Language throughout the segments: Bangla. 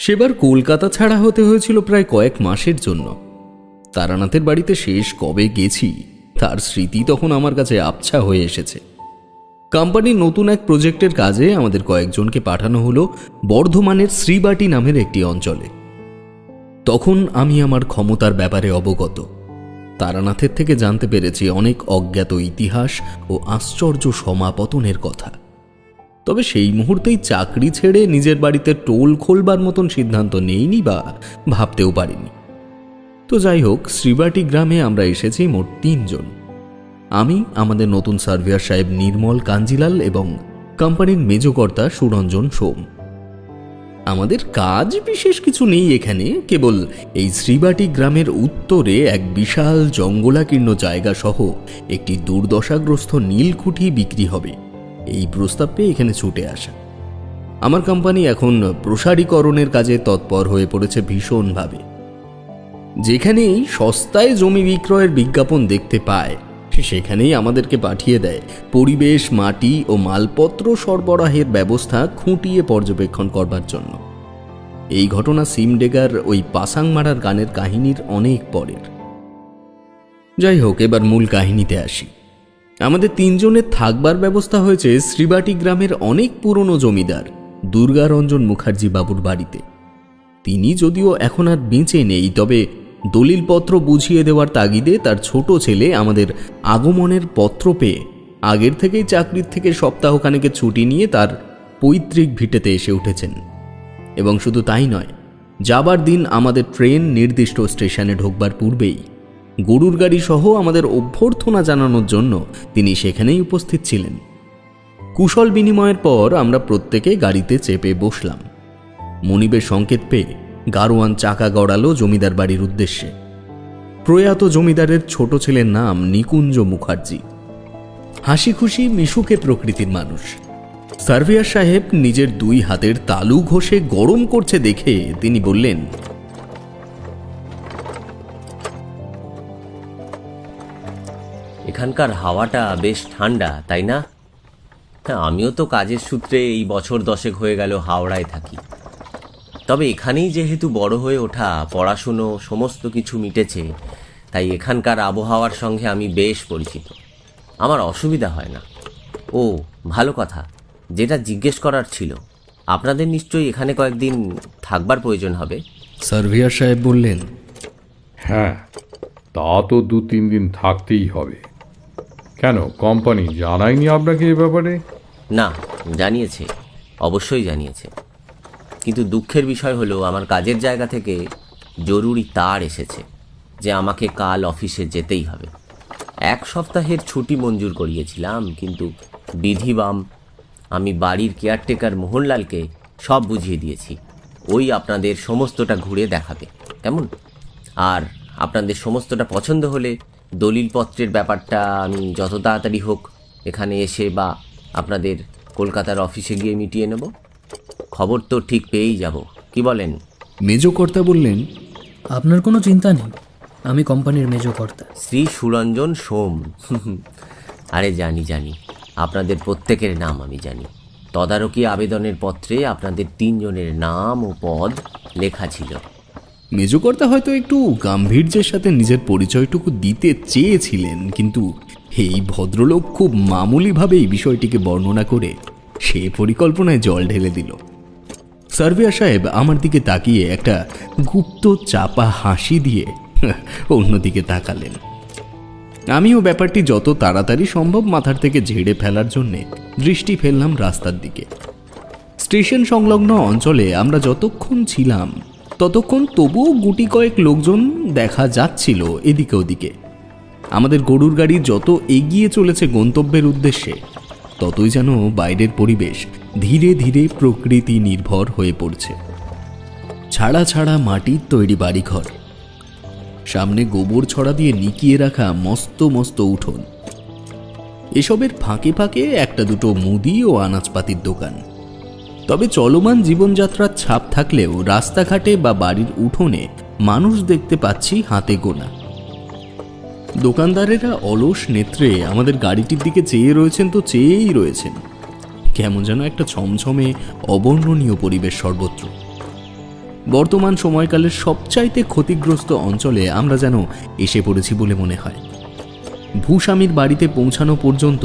সেবার কলকাতা ছাড়া হতে হয়েছিল প্রায় কয়েক মাসের জন্য। তারানাথের বাড়িতে শেষ কবে গেছি তার স্মৃতি তখন আমার কাছে আবছা হয়ে এসেছে। কোম্পানির নতুন এক প্রজেক্টের কাজে আমাদের কয়েকজনকে পাঠানো হলো বর্ধমানের শ্রীবাটি নামের একটি অঞ্চলে। তখন আমি আমার ক্ষমতার ব্যাপারে অবগত। তারানাথের থেকে জানতে পেরেছি অনেক অজ্ঞাত ইতিহাস ও আশ্চর্য সমাপতনের কথা। তবে সেই মুহূর্তেই চাকরি ছেড়ে নিজের বাড়িতে টোল খোলবার মতন সিদ্ধান্ত নেইনি বা ভাবতেও পারিনি। তো যাই হোক, শ্রীবাটি গ্রামে আমরা এসেছি মোট 3 জন। আমি, আমাদের নতুন সার্ভেয়ার সাহেব নির্মল কাঞ্জিলাল এবং কোম্পানির মেজকর্তা সুরঞ্জন সোম। আমাদের কাজ বিশেষ কিছু নেই এখানে, কেবল এই শ্রীবাটি গ্রামের উত্তরে এক বিশাল জঙ্গলাকীর্ণ জায়গা সহ একটি দুর্দশাগ্রস্ত নীলকুঠি বিক্রি হবে এই প্রস্তাব পেয়ে এখানে ছুটে আসা। আমার কোম্পানি এখন প্রসারীকরণের কাজে তৎপর হয়ে পড়েছে ভীষণভাবে। যেখানেই সস্তায় জমি বিক্রয়ের বিজ্ঞাপন দেখতে পায় সেখানেই আমাদেরকে পাঠিয়ে দেয় পরিবেশ, মাটি ও মালপত্র সরবরাহের ব্যবস্থা খুঁটিয়ে পর্যবেক্ষণ করবার জন্য। এই ঘটনা সিমডেগার ওই পাসাংমারার গানের কাহিনীর অনেক পরের। যাই হোক, এবার মূল কাহিনীতে আসি। আমাদের 3 জনের থাকবার ব্যবস্থা হয়েছে শ্রীবাটি গ্রামের অনেক পুরনো জমিদার দুর্গারঞ্জন মুখার্জি বাবুর বাড়িতে। তিনি যদিও এখন আর বেঁচে নেই, তবে দলিলপত্র বুঝিয়ে দেওয়ার তাগিদে তার ছোট ছেলে আমাদের আগমনের পত্র পেয়ে আগের থেকেই চাকরির থেকে সপ্তাহখানেকের ছুটি নিয়ে তার পৈতৃক ভিটেতে এসে উঠেছেন। এবং শুধু তাই নয়, যাবার দিন আমাদের ট্রেন নির্দিষ্ট স্টেশনে ঢোকবার পূর্বেই গরুর গাড়ি সহ আমাদের অভ্যর্থনা জানানোর জন্য তিনি সেখানেই উপস্থিত ছিলেন। কুশল বিনিময়ের পর আমরা প্রত্যেকে গাড়িতে চেপে বসলাম। মনিবের সংকেত পেয়ে গারোয়ান চাকা গড়ালো জমিদার বাড়ির উদ্দেশ্যে। প্রয়াত জমিদারের ছোট ছেলের নাম নিকুঞ্জ মুখার্জি। হাসি খুশি মিশুকে প্রকৃতির মানুষ। সার্ভেয়ার সাহেব নিজের 2 হাতের তালু ঘষে গরম করছে দেখে তিনি বললেন, এখানকার হাওয়াটা বেশ ঠান্ডা, তাই না? আমিও তো কাজের সূত্রে এই বছর 10 হয়ে গেল হাওড়ায় থাকি। তবে এখানেই যেহেতু বড় হয়ে ওঠা, পড়াশুনো সমস্ত কিছু মিটেছে, তাই এখানকার আবহাওয়ার সঙ্গে আমি বেশ পরিচিত। আমার অসুবিধা হয় না। ও ভালো কথা, যেটা জিজ্ঞেস করার ছিল, আপনাদের নিশ্চয়ই এখানে কয়েকদিন থাকবার প্রয়োজন হবে। সার্ভেয়ার সাহেব বললেন, হ্যাঁ, তা তো 2-3 দিন থাকতেই হবে। কেন, কোম্পানি জানায়নি আপনাকে এ ব্যাপারে? না, জানিয়েছে, অবশ্যই জানিয়েছে। কিন্তু দুঃখের বিষয় হলো আমার কাজের জায়গা থেকে জরুরি তার এসেছে যে আমাকে কাল অফিসে যেতেই হবে। 1 সপ্তাহের ছুটি মঞ্জুর করিয়েছিলাম, কিন্তু বিধিবাম আমি বাড়ির কেয়ারটেকার মোহনলালকে সব বুঝিয়ে দিয়েছি। ওই আপনাদের সমস্তটা ঘুরে দেখাবে, কেমন? আর আপনাদের সমস্তটা পছন্দ হলে দলিলপত্রের ব্যাপারটা আমি যত তাড়াতাড়ি হোক এখানে এসে বা আপনাদের কলকাতার অফিসে গিয়ে মিটিয়ে নেব। খবর তো ঠিক পেয়েই যাব, কি বলেন? মেজকর্তা বললেন, আপনার কোনো চিন্তা নেই, আমি কোম্পানির মেজকর্তা শ্রী সুরঞ্জন সোম। আরে জানি জানি, আপনাদের প্রত্যেকের নাম আমি জানি। তদারকি আবেদনের পত্রে আপনাদের 3 জনের নাম ও পদ লেখা ছিল। মেজকর্তা হয়তো একটু গাম্ভীর্যের সাথে নিজের পরিচয়টুকু দিতে চেয়েছিলেন, কিন্তু এই ভদ্রলোক খুব মামুলিভাবে এই বিষয়টিকে বর্ণনা করে সে পরিকল্পনায় জল ঢেলে দিল। সার্ভেয়ার সাহেব আমার দিকে তাকিয়ে একটা গুপ্ত চাপা হাসি দিয়ে অন্যদিকে তাকালেন। আমিও ব্যাপারটি যত তাড়াতাড়ি সম্ভব মাথার থেকে ঝেড়ে ফেলার জন্যে দৃষ্টি ফেললাম রাস্তার দিকে। স্টেশন সংলগ্ন অঞ্চলে আমরা যতক্ষণ ছিলাম ততক্ষণ তবুও গুটি কয়েক লোকজন দেখা যাচ্ছিল এদিকে ওদিকে। আমাদের গরুর গাড়ি যত এগিয়ে চলেছে গন্তব্যের উদ্দেশ্যে, ততই যেন বাইরের পরিবেশ ধীরে ধীরে প্রকৃতি নির্ভর হয়ে পড়ছে। ছাড়া ছাড়া মাটির তৈরি বাড়িঘর, সামনে গোবর ছড়া দিয়ে নিকিয়ে রাখা মস্ত মস্ত উঠোন, এসবের ফাঁকে ফাঁকে 1-2 মুদি ও আনাজপাতির দোকান। তবে চলমান জীবনযাত্রার ছাপ থাকলেও রাস্তাঘাটে বা বাড়ির উঠোনে মানুষ দেখতে পাচ্ছি হাতে গোনা। দোকানদারেরা অলস নেত্রে আমাদের গাড়িটির দিকে চেয়ে রয়েছেন তো চেয়েই রয়েছেন। কেমন যেন একটা ছমছমে অবর্ণনীয় পরিবেশ সর্বত্র। বর্তমান সময়কালের সবচাইতে ক্ষতিগ্রস্ত অঞ্চলে আমরা যেন এসে পড়েছি বলে মনে হয়। ভূস্বামীর বাড়িতে পৌঁছানো পর্যন্ত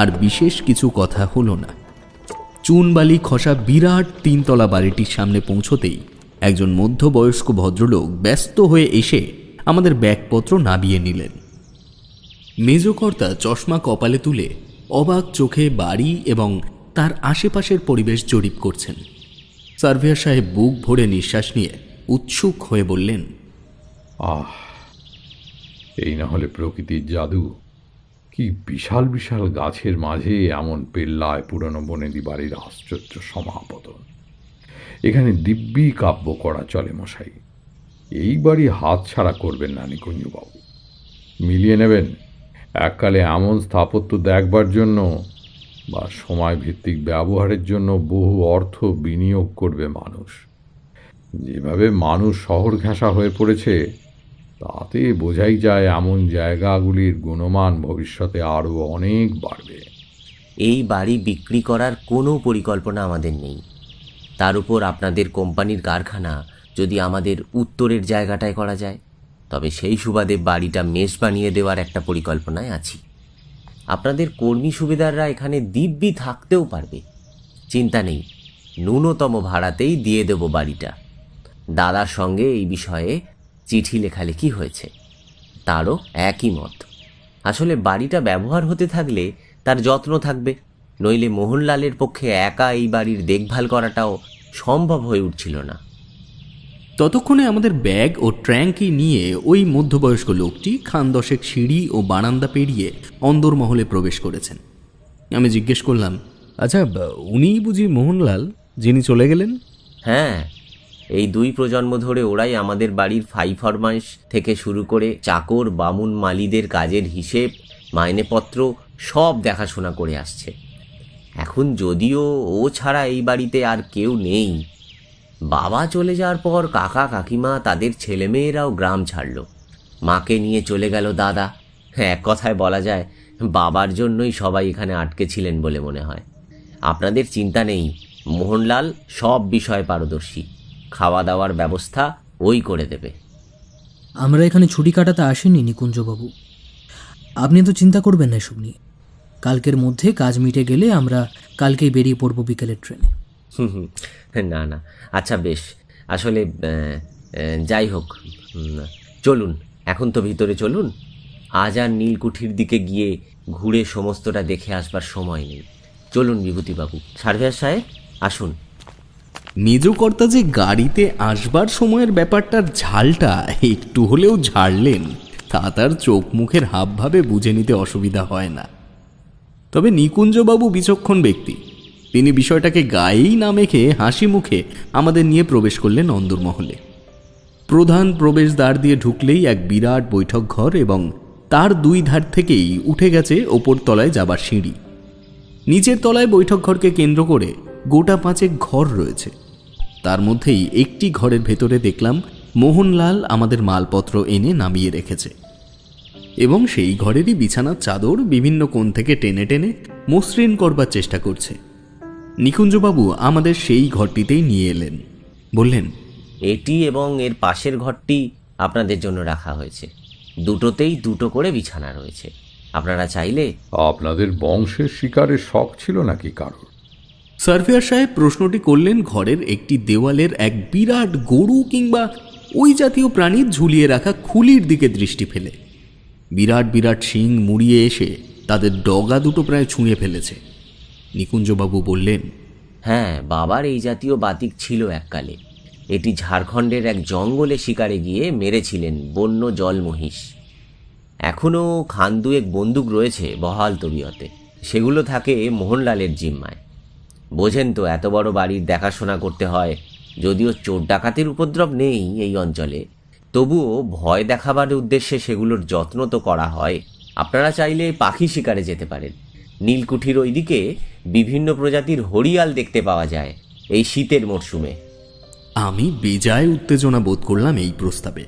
আর বিশেষ কিছু কথা হলো না। চুনবালি খসা বিরাট 3 তলা বাড়িটির সামনে পৌঁছতেই একজন মধ্যবয়স্ক ভদ্রলোক ব্যস্ত হয়ে এসে আমাদের ব্যাগপত্র নামিয়ে নিলেন। মেজকর্তা চশমা কপালে তুলে অবাক চোখে বাড়ি এবং তার আশেপাশের পরিবেশ জরিপ করছেন। সার্ভেয়ার সাহেব বুক ভরে নিঃশ্বাস নিয়ে উৎসুক হয়ে বললেন, আহ, এই না হলে প্রকৃতির জাদু! কি বিশাল বিশাল গাছের মাঝে এমন পেল্লায় পুরনো বনেদি বাড়ির আশ্চর্য সমাপতন! এখানে দিব্যি কাব্য করা চলে মশাই। এই বাড়ি হাত ছাড়া করবেন না নিকুঞ্জবাবু। মিলিয়ে নেবেন। এককালে এমন স্থাপত্য দেখবার জন্য বা সময় ভিত্তিক ব্যবহারের জন্য বহু অর্থ বিনিয়োগ করবে মানুষ। যেভাবে মানুষ শহর ঘেঁষা হয়ে পড়েছে, তাতে বোঝাই যায় এমন জায়গাগুলির গুণমান ভবিষ্যতে আরও অনেক বাড়বে। এই বাড়ি বিক্রি করার কোনো পরিকল্পনা আমাদের নেই। তার উপর আপনাদের কোম্পানির কারখানা যদি আমাদের উত্তরের জায়গাটায় করা যায়, তবে সেই সুবাদে বাড়িটা মেস বানিয়ে দেওয়ার একটা পরিকল্পনায় আছি। আপনাদের কর্মী সুবিধাররা এখানে দিব্যি থাকতেও পারবে, চিন্তা নেই। ন্যূনতম ভাড়াতেই দিয়ে দেব বাড়িটা। দাদার সঙ্গে এই বিষয়ে চিঠি লেখালেখি হয়েছে, তারও একই মত। আসলে বাড়িটা ব্যবহার হতে থাকলে তার যত্ন থাকবে, নইলে মোহনলালের পক্ষে একা এই বাড়ির দেখভাল করাটাও সম্ভব হয়ে উঠছিল না। ততক্ষণে আমাদের ব্যাগ ও ট্র্যাঙ্কি নিয়ে ওই মধ্যবয়স্ক লোকটি খান 10 সিঁড়ি ও বারান্দা পেরিয়ে অন্দরমহলে প্রবেশ করেছেন। আমি জিজ্ঞেস করলাম, আচ্ছা, উনিই বুঝি মোহনলাল যিনি চলে গেলেন? হ্যাঁ, এই 2 প্রজন্ম ধরে ওরাই আমাদের বাড়ির ফরমাইশ থেকে শুরু করে চাকর বামুন মালিদের কাজের হিসেব, মাইনেপত্র সব দেখাশোনা করে আসছে। এখন যদিও ও ছাড়া এই বাড়িতে আর কেউ নেই, বাবা চলে যাওয়ার পর কাকা কাকিমা তাদের ছেলেমেয়েরাও গ্রাম ছাড়ল। মাকে নিয়ে চলে গেল দাদা। এক কথায় বলা যায় বাবার জন্যই সবাই এখানে আটকে ছিলেন বলে মনে হয়। আপনাদের চিন্তা নেই, মোহনলাল সব বিষয়ে পারদর্শী। খাওয়া দাওয়ার ব্যবস্থা ওই করে দেবে। আমরা এখানে ছুটি কাটাতে আসিনি নিকুঞ্জবাবু, আপনি তো চিন্তা করবেন না এসব নিয়ে। কালকের মধ্যে কাজ মিটে গেলে আমরা কালকেই বেরিয়ে পড়ব বিকেলের ট্রেনে। না না, আচ্ছা বেশ। আসলে যাই হোক, চলুন এখন তো ভিতরে চলুন। আজ আর নীলকুঠির দিকে গিয়ে ঘুরে সমস্তটা দেখে আসবার সময় নেই। চলুন বিভূতিবাবু। সার্ভেয়ার সাহেব আসুন। মেজকর্তা যে গাড়িতে আসবার সময়ের ব্যাপারটার ঝালটা একটু হলেও ঝাড়লেন, তা তার চোখ মুখের হাবভাবে বুঝে নিতে অসুবিধা হয় না। তবে নিকুঞ্জবাবু বিচক্ষণ ব্যক্তি, তিনি বিষয়টাকে গায়েই না মেখে হাসি মুখে আমাদের নিয়ে প্রবেশ করলেন অন্দরমহলে। প্রধান প্রবেশদ্বার দিয়ে ঢুকলেই এক বিরাট বৈঠক ঘর এবং তার 2 ধার থেকেই উঠে গেছে ওপর তলায় যাবার সিঁড়ি। নিচের তলায় বৈঠক ঘরকে কেন্দ্র করে গোটা 5 ঘর রয়েছে। তার মধ্যেই একটি ঘরের ভেতরে দেখলাম মোহনলাল আমাদের মালপত্র এনে নামিয়ে রেখেছে এবং সেই ঘরেরই বিছানার চাদর বিভিন্ন কোণ থেকে টেনে টেনে মসৃণ করবার চেষ্টা করছে। নিকুঞ্জবাবু আমাদের সেই ঘরটিতেই নিয়ে এলেন, বললেন, এটি এবং এর পাশের ঘরটি আপনাদের জন্য রাখা হয়েছে। দুটোতেই 2টো করে বিছানা রয়েছে। আপনারা চাইলে। আপনাদের বংশের শিকারের শখ ছিল নাকি কারোর? সার্ভেয়ার সাহেব প্রশ্নটি করলেন ঘরের একটি দেওয়ালের এক বিরাট গরু কিংবা ওই জাতীয় প্রাণীর ঝুলিয়ে রাখা খুলির দিকে দৃষ্টি ফেলে। বিরাট বিরাট শিং মুড়িয়ে এসে তাদের ডগা দুটো প্রায় ছুঁয়ে ফেলেছে। নিকুঞ্জবাবু বললেন, হ্যাঁ, বাবার এই জাতীয় বাতিক ছিল এককালে। এটি ঝাড়খণ্ডের এক জঙ্গলে শিকারে গিয়ে মেরেছিলেন বন্য জল মহিষ। এখনও খান 2 বন্দুক রয়েছে বহাল তবিয়তে, সেগুলো থাকে মোহনলালের জিম্মায়। বোঝেন তো, এত বড় বাড়ির দেখাশোনা করতে হয়। যদিও চোর ডাকাতের উপদ্রব নেই এই অঞ্চলে, তবুও ভয় দেখাবার উদ্দেশ্যে সেগুলোর যত্ন তো করা হয়। আপনারা চাইলে পাখি শিকারে যেতে পারেন। নীলকুঠির ওইদিকে বিভিন্ন প্রজাতির হরিয়াল দেখতে পাওয়া যায় এই শীতের মরশুমে। আমি বেজায় উত্তেজনা বোধ করলাম এই প্রস্তাবে।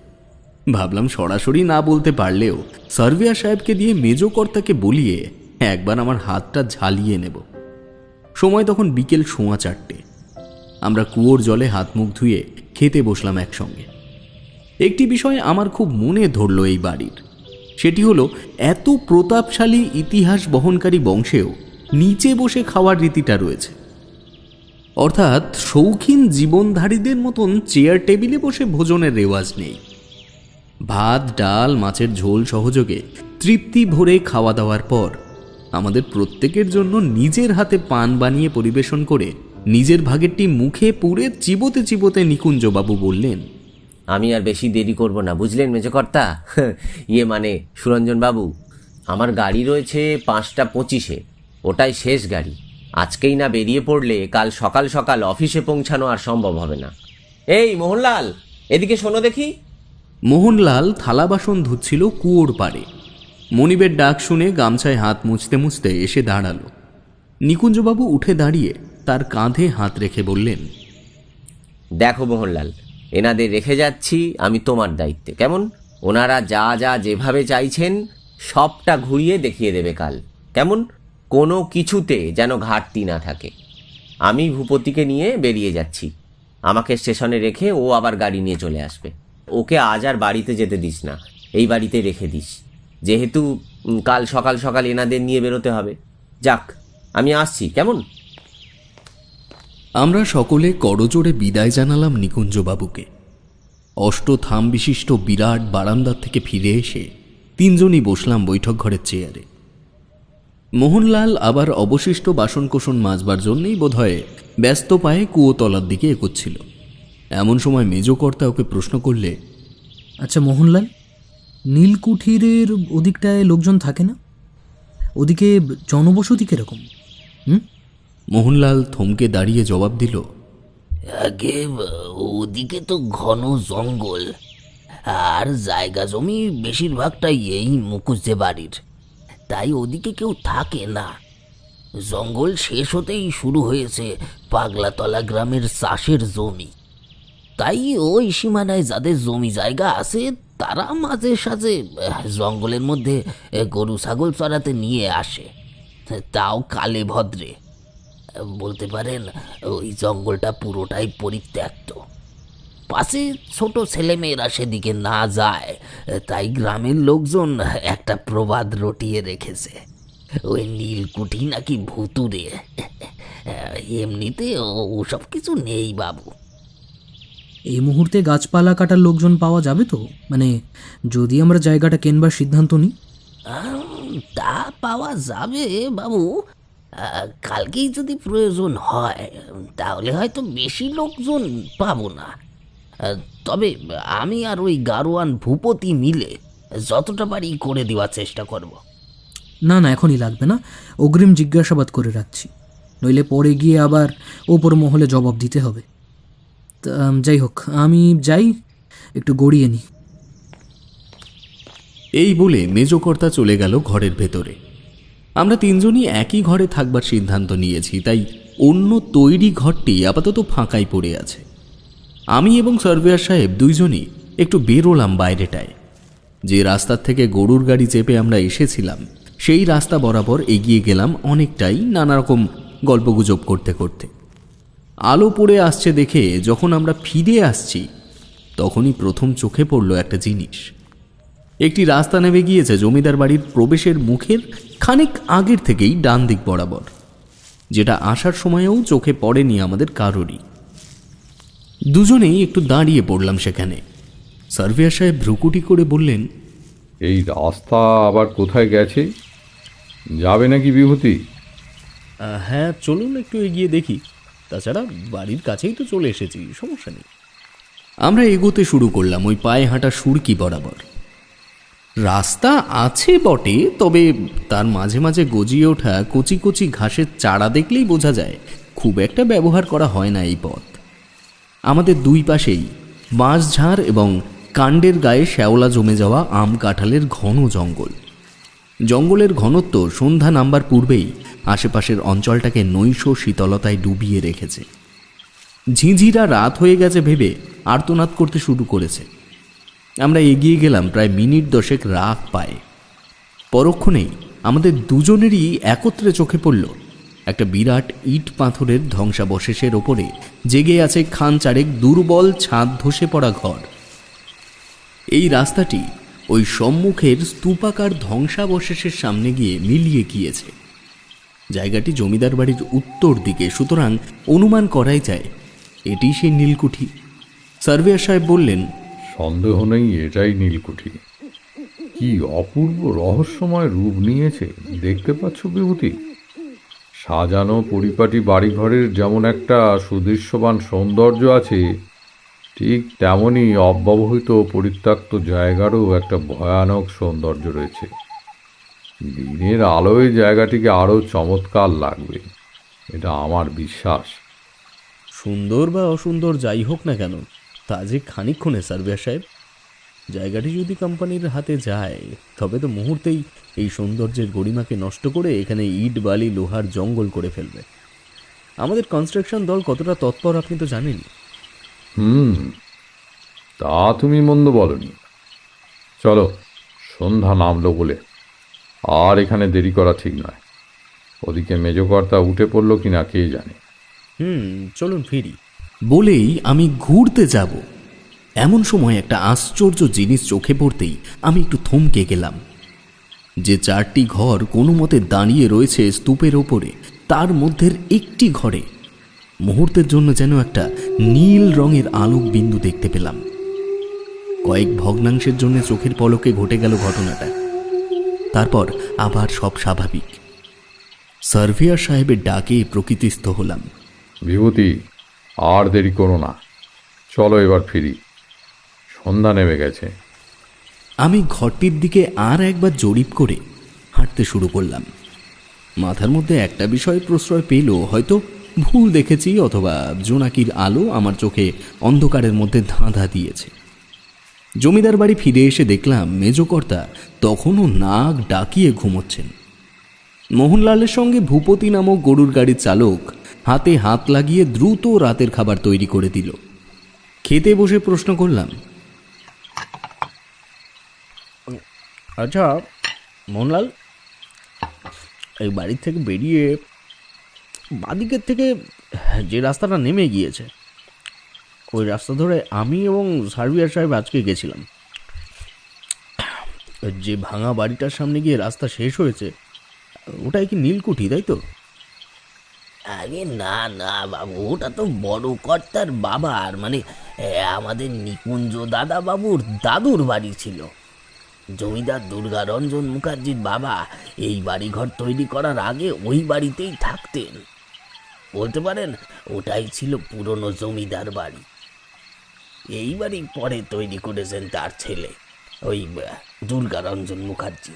ভাবলাম সরাসরি না বলতে পারলেও সার্ভেয়ার সাহেবকে দিয়ে মেজকর্তাকে বলিয়ে একবার আমার হাতটা ঝালিয়ে নেব। সময় তখন বিকেল 4:15। আমরা কুয়োর জলে হাত মুখ ধুয়ে খেতে বসলাম একসঙ্গে। একটি বিষয় আমার খুব মনে ধরল এই বাড়ির, সেটি হলো এত প্রতাপশালী ইতিহাস বহনকারী বংশেও নিচে বসে খাওয়ার রীতিটা রয়েছে। অর্থাৎ শৌখিন জীবনধারীদের মতন চেয়ার টেবিলে বসে ভোজনের রেওয়াজ নেই। ভাত, ডাল, মাছের ঝোল সহযোগে তৃপ্তি ভরে খাওয়া দাওয়ার পর আমাদের প্রত্যেকের জন্য নিজের হাতে পান বানিয়ে পরিবেশন করে নিজের ভাগেরটি মুখে পুরে চিবোতে চিবোতে নিকুঞ্জবাবু বললেন, আমি আর বেশি দেরি করব না, বুঝলেন মেজকর্তা? মানে সুরঞ্জন বাবু, আমার গাড়ি রয়েছে 5:25, ওটাই শেষ গাড়ি। আজকেই না বেরিয়ে পড়লে কাল সকাল সকাল অফিসে পৌঁছানো আর সম্ভব হবে না। এই মোহনলাল, এদিকে শোনো দেখি। মোহনলাল থালা বাসন ধুচ্ছিল কুয়োর পাড়ে। মনিবের ডাক শুনে গামছায় হাত মুছতে মুছতে এসে দাঁড়ালো। নিকুঞ্জবাবু উঠে দাঁড়িয়ে তার কাঁধে হাত রেখে বললেন, দেখো মোহনলাল, এনাদের রেখে যাচ্ছি আমি তোমার দায়িত্বে, কেমন? ওনারা যা যা যেভাবে চাইছেন সবটা ঘুরিয়ে দেখিয়ে দেবে কাল, কেমন? কোনো কিছুতে যেন ঘাটতি না থাকে। আমি ভূপতিকে নিয়ে বেরিয়ে যাচ্ছি, আমাকে স্টেশনে রেখে ও আবার গাড়ি নিয়ে চলে আসবে। ওকে আজ আর বাড়িতে যেতে দিস না, এই বাড়িতে রেখে দিস, যেহেতু কাল সকাল সকাল এনাদের নিয়ে বেরোতে হবে। যাক, আমি আসছি, কেমন? আমরা সকলে করজোড়ে বিদায় জানালাম নিকুঞ্জবাবুকে। অষ্টথাম বিশিষ্ট বিরাট বারান্দার থেকে ফিরে এসে তিনজনই বসলাম বৈঠক ঘরের চেয়ারে। মোহনলাল আবার অবশিষ্ট বাসনকোসন মাজবার জন্যই বোধহয় ব্যস্ত পায়ে কুয়োতলার দিকে এগোচ্ছিল। এমন সময় মেজকর্তা ওকে প্রশ্ন করলে, আচ্ছা মোহনলাল, নীলকুঠিরের ওদিকটায় লোকজন থাকে না? ওদিকে জনবসতি কিরকম? মোহনলাল থমকে দাঁড়িয়ে জবাব দিল, আগে ওদিকে তো ঘন জঙ্গল, আর জায়গা জমি বেশিরভাগটাই এই মুখুজ্জে বাড়ির, তাই ওদিকে কেউ থাকে না। জঙ্গল শেষ হতেই শুরু হয়েছে পাগলাতলা গ্রামের চাষের জমি, তাই ওই সীমানায় যাদের জমি জায়গা আছে তারা মাঝে সাঝে জঙ্গলের মধ্যে গরু ছাগল চড়াতে নিয়ে আসে, তাও কালে ভদ্রে। বলতে পারেন ওই জঙ্গলটা পুরোটাই পরিত্যক্ত। পাশে ছোট ছেলেমেয়েরা সেদিকে না যায়, তাই গ্রামের লোকজন একটা প্রবাদ রটিয়ে রেখেছে, ওই নীলকুঠি নাকি ভুতুরে। এমনিতে ওসব কিছু নেই বাবু। এই মুহূর্তে গাছপালা কাটার লোকজন পাওয়া যাবে তো? মানে যদি আমরা জায়গাটা কেনবার সিদ্ধান্ত নিই? তা পাওয়া যাবে বাবু, কালকেই যদি প্রয়োজন হয় তাহলে হয়তো বেশি লোকজন পাবো না। তবে আমি আর ওই গারোয়ান ভূপতি মিলে যতটা পারি করে দেওয়ার চেষ্টা করব। না না, এখনই লাগবে না, অগ্রিম জিজ্ঞাসাবাদ করে রাখছি, নইলে পরে গিয়ে আবার ওপর মহলে জবাব দিতে হবে। তা যাই হোক, আমি যাই, একটু গড়িয়ে নিই। এই বলে মেজকর্তা চলে গেল ঘরের ভেতরে। আমরা তিনজনই একই ঘরে থাকবার সিদ্ধান্ত নিয়েছি, তাই অন্য তৈরি ঘরটি আপাতত ফাঁকাই পড়ে আছে। আমি এবং সার্ভেয়ার সাহেব দুইজনই একটু বেরোলাম বাইরেটায়। যে রাস্তার থেকে গরুর গাড়ি চেপে আমরা এসেছিলাম সেই রাস্তা বরাবর এগিয়ে গেলাম অনেকটাই, নানা রকম গল্পগুজব করতে করতে। আলো পড়ে আসছে দেখে যখন আমরা ফিরে আসছি তখনই প্রথম চোখে পড়ল একটা জিনিস। একটি রাস্তা নেমে গিয়েছে জমিদার বাড়ির প্রবেশের মুখের খানিক আগের থেকেই ডান দিক বরাবর, যেটা আসার সময়েও চোখে পড়েনি আমাদের কারোরই। দুজনেই একটু দাঁড়িয়ে পড়লাম সেখানে। সার্ভেয়ার সাহেব ভ্রুকুটি করে বললেন, এই রাস্তা আবার কোথায় গেছে? যাবে নাকি বিভূতি? হ্যাঁ চলুন একটু এগিয়ে দেখি, তাছাড়া বাড়ির কাছেই তো চলে এসেছি, সমস্যা নেই। আমরা এগোতে শুরু করলাম ওই পায়ে হাঁটা সুরকি বরাবর। রাস্তা আছে বটে, তবে তার মাঝে মাঝে গজিয়ে ওঠা কচি কচি ঘাসের চারা দেখলেই বোঝা যায় খুব একটা ব্যবহার করা হয় না এই পথ। আমাদের দুই পাশেই বাঁশঝাড় এবং কাণ্ডের গায়ে শ্যাওলা জমে যাওয়া আম কাঁঠালের ঘন জঙ্গল। জঙ্গলের ঘনত্ব সন্ধ্যা নামবার পূর্বেই আশেপাশের অঞ্চলটাকে নৈশ শীতলতায় ডুবিয়ে রেখেছে। ঝিঁঝিরা রাত হয়ে গেছে ভেবে আর্তনাদ করতে শুরু করেছে। আমরা এগিয়ে গেলাম প্রায় মিনিট 10 রাত পায়ে। পরক্ষণেই আমাদের দুজনেরই একত্রে চোখে পড়ল একটা বিরাট ইট পাথরের ধ্বংসাবশেষের ওপরে জেগে আছে খান চারেক দুর্বল ছাদ ধসে পড়া ঘর। এই রাস্তাটি ওই সম্মুখের স্তূপাকার ধ্বংসাবশেষের সামনে গিয়ে মিলিয়ে গিয়েছে। জায়গাটি জমিদার বাড়ির উত্তর দিকে, সুতরাং অনুমান করাই যায় এটি সেই নীলকুঠি। সার্ভেয়ার সাহেব বললেন, সন্দেহ নেই এটাই নীলকুঠি। কি অপূর্ব রহস্যময় রূপ নিয়েছে দেখতে পাচ্ছ বিভূতি। সাজানো পরিপাটি বাড়িঘরের যেমন একটা সুদৃশ্যবান সৌন্দর্য আছে, ঠিক তেমনই অব্যবহৃত পরিত্যক্ত জায়গারও একটা ভয়ানক সৌন্দর্য রয়েছে। দিনের আলোয় জায়গাটিকে আরও চমৎকার লাগবে, এটা আমার বিশ্বাস। সুন্দর বা অসুন্দর যাই হোক না কেন, তা যে খানিকক্ষণে সার্ভেয়ার সাহেব। জায়গাটি যদি কোম্পানির হাতে যায় তবে তো মুহূর্তেই এই সৌন্দর্যের গরিমাকে নষ্ট করে এখানে ইট বালি লোহার জঙ্গল করে ফেলবে। আমাদের কনস্ট্রাকশন দল কতটা তৎপর আপনি তো জানেন। তা তুমি মন্দ বলনি। চলো, সন্ধ্যা নামলো বলে আর এখানে দেরি করা ঠিক নয়। ওদিকে মেজকর্তা উঠে পড়ল কিনা কে জানে। চলুন ফিরি। বলেই আমি ঘুরতে যাব, এমন সময় একটা আশ্চর্য জিনিস চোখে পড়তেই আমি একটু থমকে গেলাম। যে 4টি ঘর কোনো মতে দাঁড়িয়ে রয়েছে স্তূপের ওপরে, তার মধ্যের একটি ঘরে মুহূর্তের জন্য যেন একটা নীল রঙের আলোক বিন্দু দেখতে পেলাম। কয়েক ভগ্নাংশের জন্য চোখের পলকে ঘটে গেল ঘটনাটা। তারপর আবার সব স্বাভাবিক। সার্ভেয়ার সাহেবের ডাকে প্রকৃতিস্থ হলাম। বিভূতি, আর দেরি করো না, চলো এবার ফিরি, সন্ধ্যা নেমে গেছে। আমি ঘরটির দিকে আর একবার জরিপ করে হাঁটতে শুরু করলাম। মাথার মধ্যে একটা বিষয় প্রশ্রয় পেল, হয়তো ভুল দেখেছি অথবা জোনাকির আলো আমার চোখে অন্ধকারের মধ্যে ধাঁধা দিয়েছে। জমিদার বাড়ি ফিরে এসে দেখলাম মেজকর্তা তখনও নাক ডাকিয়ে ঘুমোচ্ছেন। মোহনলালের সঙ্গে ভূপতি নামক গরুর গাড়ির চালক হাতে হাত লাগিয়ে দ্রুত রাতের খাবার তৈরি করে দিল। খেতে বসে প্রশ্ন করলাম, আচ্ছা মোহনলাল, এই বাড়ির থেকে বেরিয়ে বাদিকের থেকে যে রাস্তাটা নেমে গিয়েছে, ওই রাস্তা ধরে আমি এবং সার্ভেয়ার সাহেব আজকে গেছিলাম। যে ভাঙা বাড়িটার সামনে গিয়ে রাস্তা শেষ হয়েছে, ওটাই কি নীলকুঠি, তাই তো? আরে না না বাবু, ওটা তো বড় কর্তার বাবার, মানে আমাদের নিকুঞ্জ দাদা বাবুর দাদুর বাড়ি ছিল। জমিদার দুর্গারঞ্জন মুখার্জির বাবা এই বাড়িঘর তৈরি করার আগে ওই বাড়িতেই থাকতেন। বলতে পারেন ওটাই ছিল পুরনো জমিদার বাড়ি। এই বাড়ি পরে তৈরি করেছেন তার ছেলে, ওই দুর্গারঞ্জন মুখার্জি।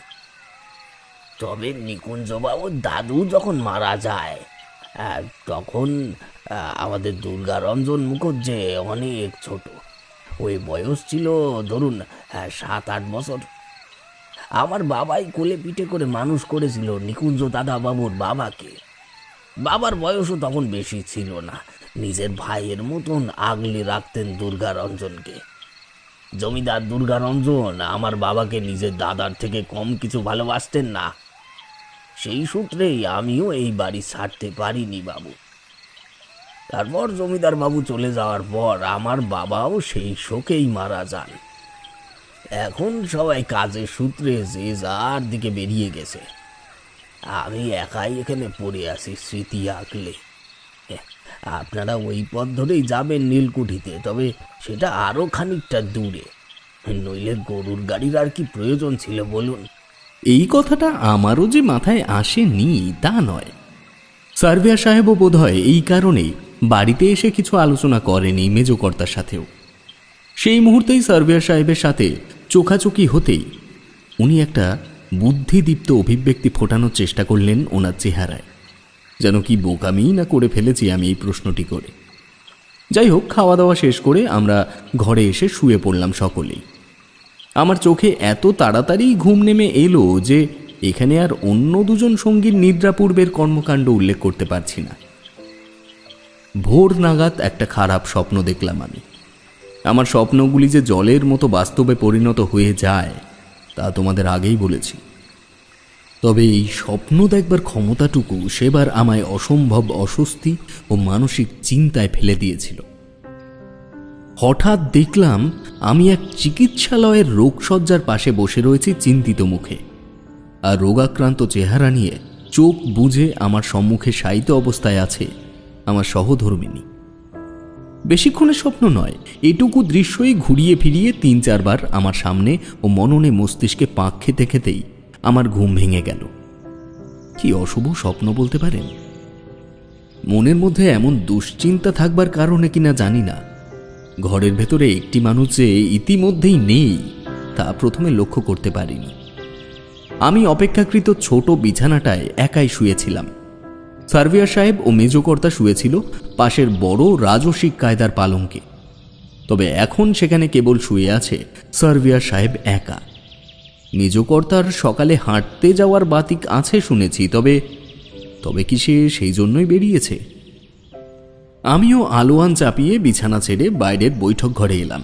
তবে নিকুঞ্জবাবুর দাদু যখন মারা যায়, তখন আমাদের দুর্গারঞ্জন মুখার্জি অনেক ছোট। ওই বয়স ছিল ধরুন 7-8 বছর। আমার বাবাই কোলে পিঠে করে মানুষ করেছিল নিকুঞ্জ দাদা বাবুর বাবাকে। বাবার বয়সও তখন বেশি ছিল না, নিজের ভাইয়ের মতন আগলে রাখতেন দুর্গারঞ্জনকে। জমিদার দুর্গারঞ্জন আমার বাবাকে নিজের দাদার থেকে কম কিছু ভালোবাসতেন না। সেই সূত্রেই আমিও এই বাড়ি ছাড়তে পারিনি বাবু। তারপর জমিদার বাবু চলে যাওয়ার পর আমার বাবাও সেই শোকেই মারা যান। এখন সবাই কাজের সূত্রে যে যার দিকে বেরিয়ে গেছে, আমি একাই এখানে পড়ে আছি স্মৃতি আঁকলে। আপনারা ওই পথ ধরেই যাবেন নীলকুঠিতে, তবে সেটা আরও খানিকটা দূরে। নইলে গরুর গাড়ির আর কি প্রয়োজন ছিল বলুন? এই কথাটা আমারও যে মাথায় আসেনি তা নয়। সার্ভেয়ার সাহেবও বোধহয় এই কারণেই বাড়িতে এসে কিছু আলোচনা করেনি মেজকর্তার সাথেও। সেই মুহূর্তেই সার্ভেয়ার সাহেবের সাথে চোখাচোখি হতেই উনি একটা বুদ্ধিদীপ্ত অভিব্যক্তি ফোটানোর চেষ্টা করলেন ওনার চেহারায়, যেন কি বোকামি না করে ফেলেছি আমি এই প্রশ্নটি করে। যাই হোক, খাওয়া দাওয়া শেষ করে আমরা ঘরে এসে শুয়ে পড়লাম সকলেই। আমার চোখে এত তাড়াতাড়ি ঘুম নেমে এলো যে এখানে আর অন্য দুজন সঙ্গীর নিদ্রাপূর্বের কর্মকাণ্ড উল্লেখ করতে পারছি না। ভোর নাগাদ একটা খারাপ স্বপ্ন দেখলাম আমি। আমার স্বপ্নগুলি যে জলের মতো বাস্তবে পরিণত হয়ে যায় তা তোমাদের আগেই বলেছি। তবে এই স্বপ্ন দেখবার ক্ষমতাটুকু সেবার আমায় অসম্ভব অস্বস্তি ও মানসিক চিন্তায় ফেলে দিয়েছিল। হঠাৎ দেখলাম আমি এক চিকিৎসালয়ের রোগশয্যার পাশে বসে রয়েছি চিন্তিত মুখে, আর রোগাক্রান্ত চেহারা নিয়ে চোখ বুজে আমার সম্মুখে শায়িত অবস্থায় আছে আমার সহধর্মিণী। বেশিক্ষণের স্বপ্ন নয়, এটুকু দৃশ্যই ঘুরিয়ে ফিরিয়ে 3-4 বার আমার সামনে ও মননে মস্তিষ্কে পাক খেতে খেতেই আমার ঘুম ভেঙে গেল। কি অশুভ স্বপ্ন বলতে পারেন? মনের মধ্যে এমন দুশ্চিন্তা থাকবার কারণে কিনা জানি না, ঘরের ভেতরে একটি মানুষ যে ইতিমধ্যেই নেই তা প্রথমে লক্ষ্য করতে পারিনি। আমি অপেক্ষাকৃত ছোট বিছানাটায় একাই শুয়েছিলাম। সার্ভিয়ার সাহেব ও মেজকর্তা শুয়েছিল পাশের বড় রাজসিক কায়দার পালঙ্কে। তবে এখন সেখানে কেবল শুয়ে আছে সার্ভিয়ার সাহেব একা। মেজকর্তার সকালে হাঁটতে যাওয়ার বাতিক আছে শুনেছি, তবে কি সে সেই জন্যই বেরিয়েছে? আমিও আলোয়ান চাপিয়ে বিছানা ছেড়ে বাইরের বৈঠক ঘরে এলাম।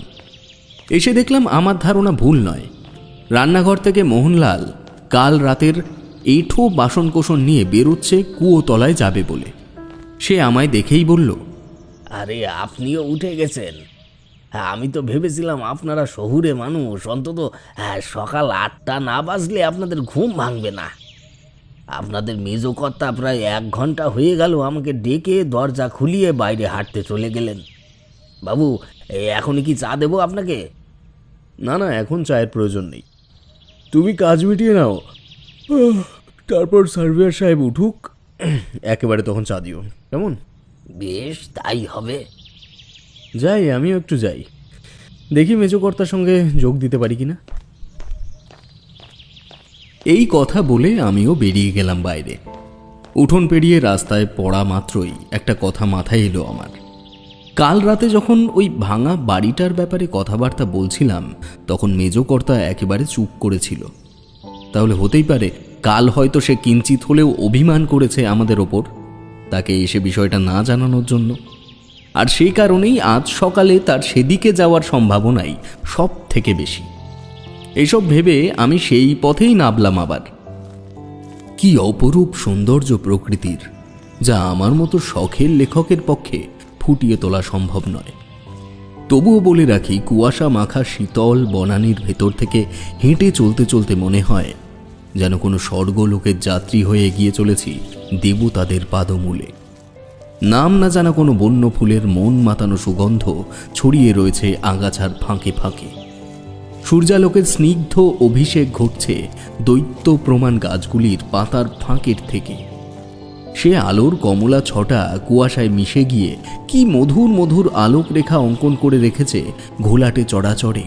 এসে দেখলাম আমার ধারণা ভুল নয়। রান্নাঘর থেকে মোহনলাল কাল রাতের এঁঠো বাসনকোসন নিয়ে বেরোচ্ছে কুয়োতলায় যাবে বলে। সে আমায় দেখেই বলল, আরে আপনিও উঠে গেছেন? আমি তো ভেবেছিলাম আপনারা শহুরে মানুষ, অন্তত সকাল 8টা না বাজলে আপনাদের ঘুম ভাঙবে না। আপনাদের মেজকর্তা প্রায় 1 ঘন্টা হয়ে গেল আমাকে ডেকে দরজা খুলিয়ে বাইরে হাঁটতে চলে গেলেন। বাবু, এখনই কি চা দেবো আপনাকে? না না, এখন চায়ের প্রয়োজন নেই, তুমি কাজ মিটিয়ে নাও, তারপর সার্ভিয়ার সাহেব উঠুক, একেবারে তখন চা দিও, কেমন? বেশ, তাই হবে। যাই, আমিও একটু যাই, দেখি মেজকর্তার সঙ্গে যোগ দিতে পারি কিনা। এই কথা বলে আমিও বেরিয়ে গেলাম বাইরে। উঠোন পেরিয়ে রাস্তায় পড়া মাত্রই একটা কথা মাথায় এলো আমার। কাল রাতে যখন ওই ভাঙা বাড়িটার ব্যাপারে কথাবার্তা বলছিলাম, তখন মেজকর্তা একেবারে চুপ করেছিল। তাহলে হতেই পারে কাল হয়তো সে কিঞ্চিত হলেও অভিমান করেছে আমাদের ওপর, তাকে এসে বিষয়টা না জানানোর জন্য। আর সেই কারণেই আজ সকালে তার সেদিকে যাওয়ার সম্ভাবনাই সব থেকে বেশি। এসব ভেবে আমি সেই পথেই নামলাম আবার। কি অপরূপ সৌন্দর্য প্রকৃতির, যা আমার মতো শখের লেখকের পক্ষে ফুটিয়ে তোলা সম্ভব নয়। তবুও বলে রাখি, কুয়াশা মাখা শীতল বনানীর ভেতর থেকে হেঁটে চলতে চলতে মনে হয় যেন কোনো স্বর্গলোকের যাত্রী হয়ে এগিয়ে চলেছি দেবতাদের পাদমূলে। নাম না জানা কোনো বন্য ফুলের মন মাতানো সুগন্ধ ছড়িয়ে রয়েছে আগাছার ফাঁকে ফাঁকে। সূর্যালোকের স্নিগ্ধ অভিষেক ঘটছে দৈত্য প্রমাণ গাছগুলির পাতার ফাঁকের থেকে। সে আলোর কমলা ছটা কুয়াশায় মিশে গিয়ে কি মধুর মধুর আলোক রেখা অঙ্কন করে রেখেছে ঘোলাটে চড়াচড়ে।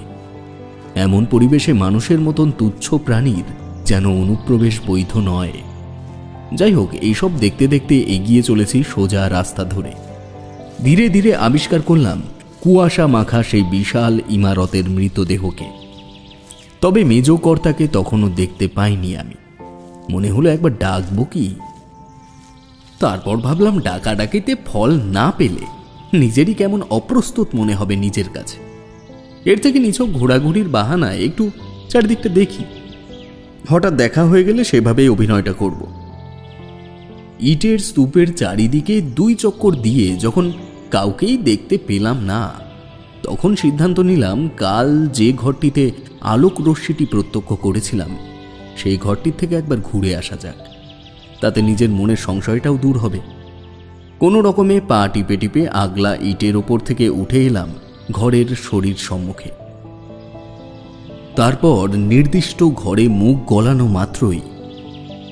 এমন পরিবেশে মানুষের মতন তুচ্ছ প্রাণীর যেন অনুপ্রবেশ বৈধ নয়। যাই হোক, এইসব দেখতে দেখতে এগিয়ে চলেছি সোজা রাস্তা ধরে। ধীরে ধীরে আবিষ্কার করলাম কুয়াশা মাখা সেই বিশাল ইমারতের মৃতদেহকে। তবে মেজকর্তাকে তখনও দেখতে পাইনি আমি। মনে হলো একবার ডাকবো কি। তারপর ভাবলাম ডাকাডাকিতে ফল না পেলে নিজেরই কেমন অপ্রস্তুত মনে হবে নিজের কাছে। এর থেকে নিছক ঘোরাঘুরির বাহানায় একটু চারিদিকটা দেখি, হঠাৎ দেখা হয়ে গেলে সেভাবেই অভিনয়টা করব। ইটের স্তূপের চারিদিকে 2 চক্কর দিয়ে যখন কাউকেই দেখতে পেলাম না, তখন সিদ্ধান্ত নিলাম কাল যে ঘরটিতে আলোক রশ্মিটি প্রত্যক্ষ করেছিলাম সেই ঘরটির থেকে একবার ঘুরে আসা যাক, তাতে নিজের মনের সংশয়টাও দূর হবে। কোনো রকমে পা টিপে টিপে আগলা ইটের ওপর থেকে উঠে এলাম ঘরের শরীর সম্মুখে। তারপর নির্দিষ্ট ঘরে মুখ গলানো মাত্রই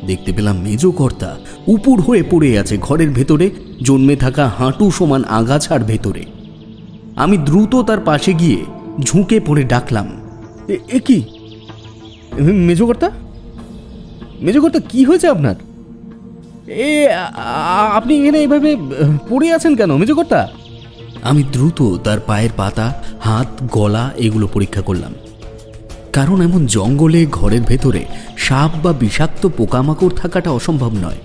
দেখতে পেলাম মেজকর্তা উপুর হয়ে পড়ে আছে ঘরের ভেতরে জন্মে থাকা হাঁটু সমান আগাছার ভেতরে। আমি দ্রুত তার পাশে গিয়ে ঝুঁকে পড়ে ডাকলাম, এ কি মেজকর্তা? মেজকর্তা, কি হয়েছে আপনার? আপনি এখানে এভাবে পড়ে আছেন কেন মেজকর্তা? আমি দ্রুত তার পায়ের পাতা, হাত, গলা এগুলো পরীক্ষা করলাম, কারণ এমন জঙ্গলে ঘরের ভেতরে সাপ বা বিষাক্ত পোকামাকড় থাকাটা অসম্ভব নয়।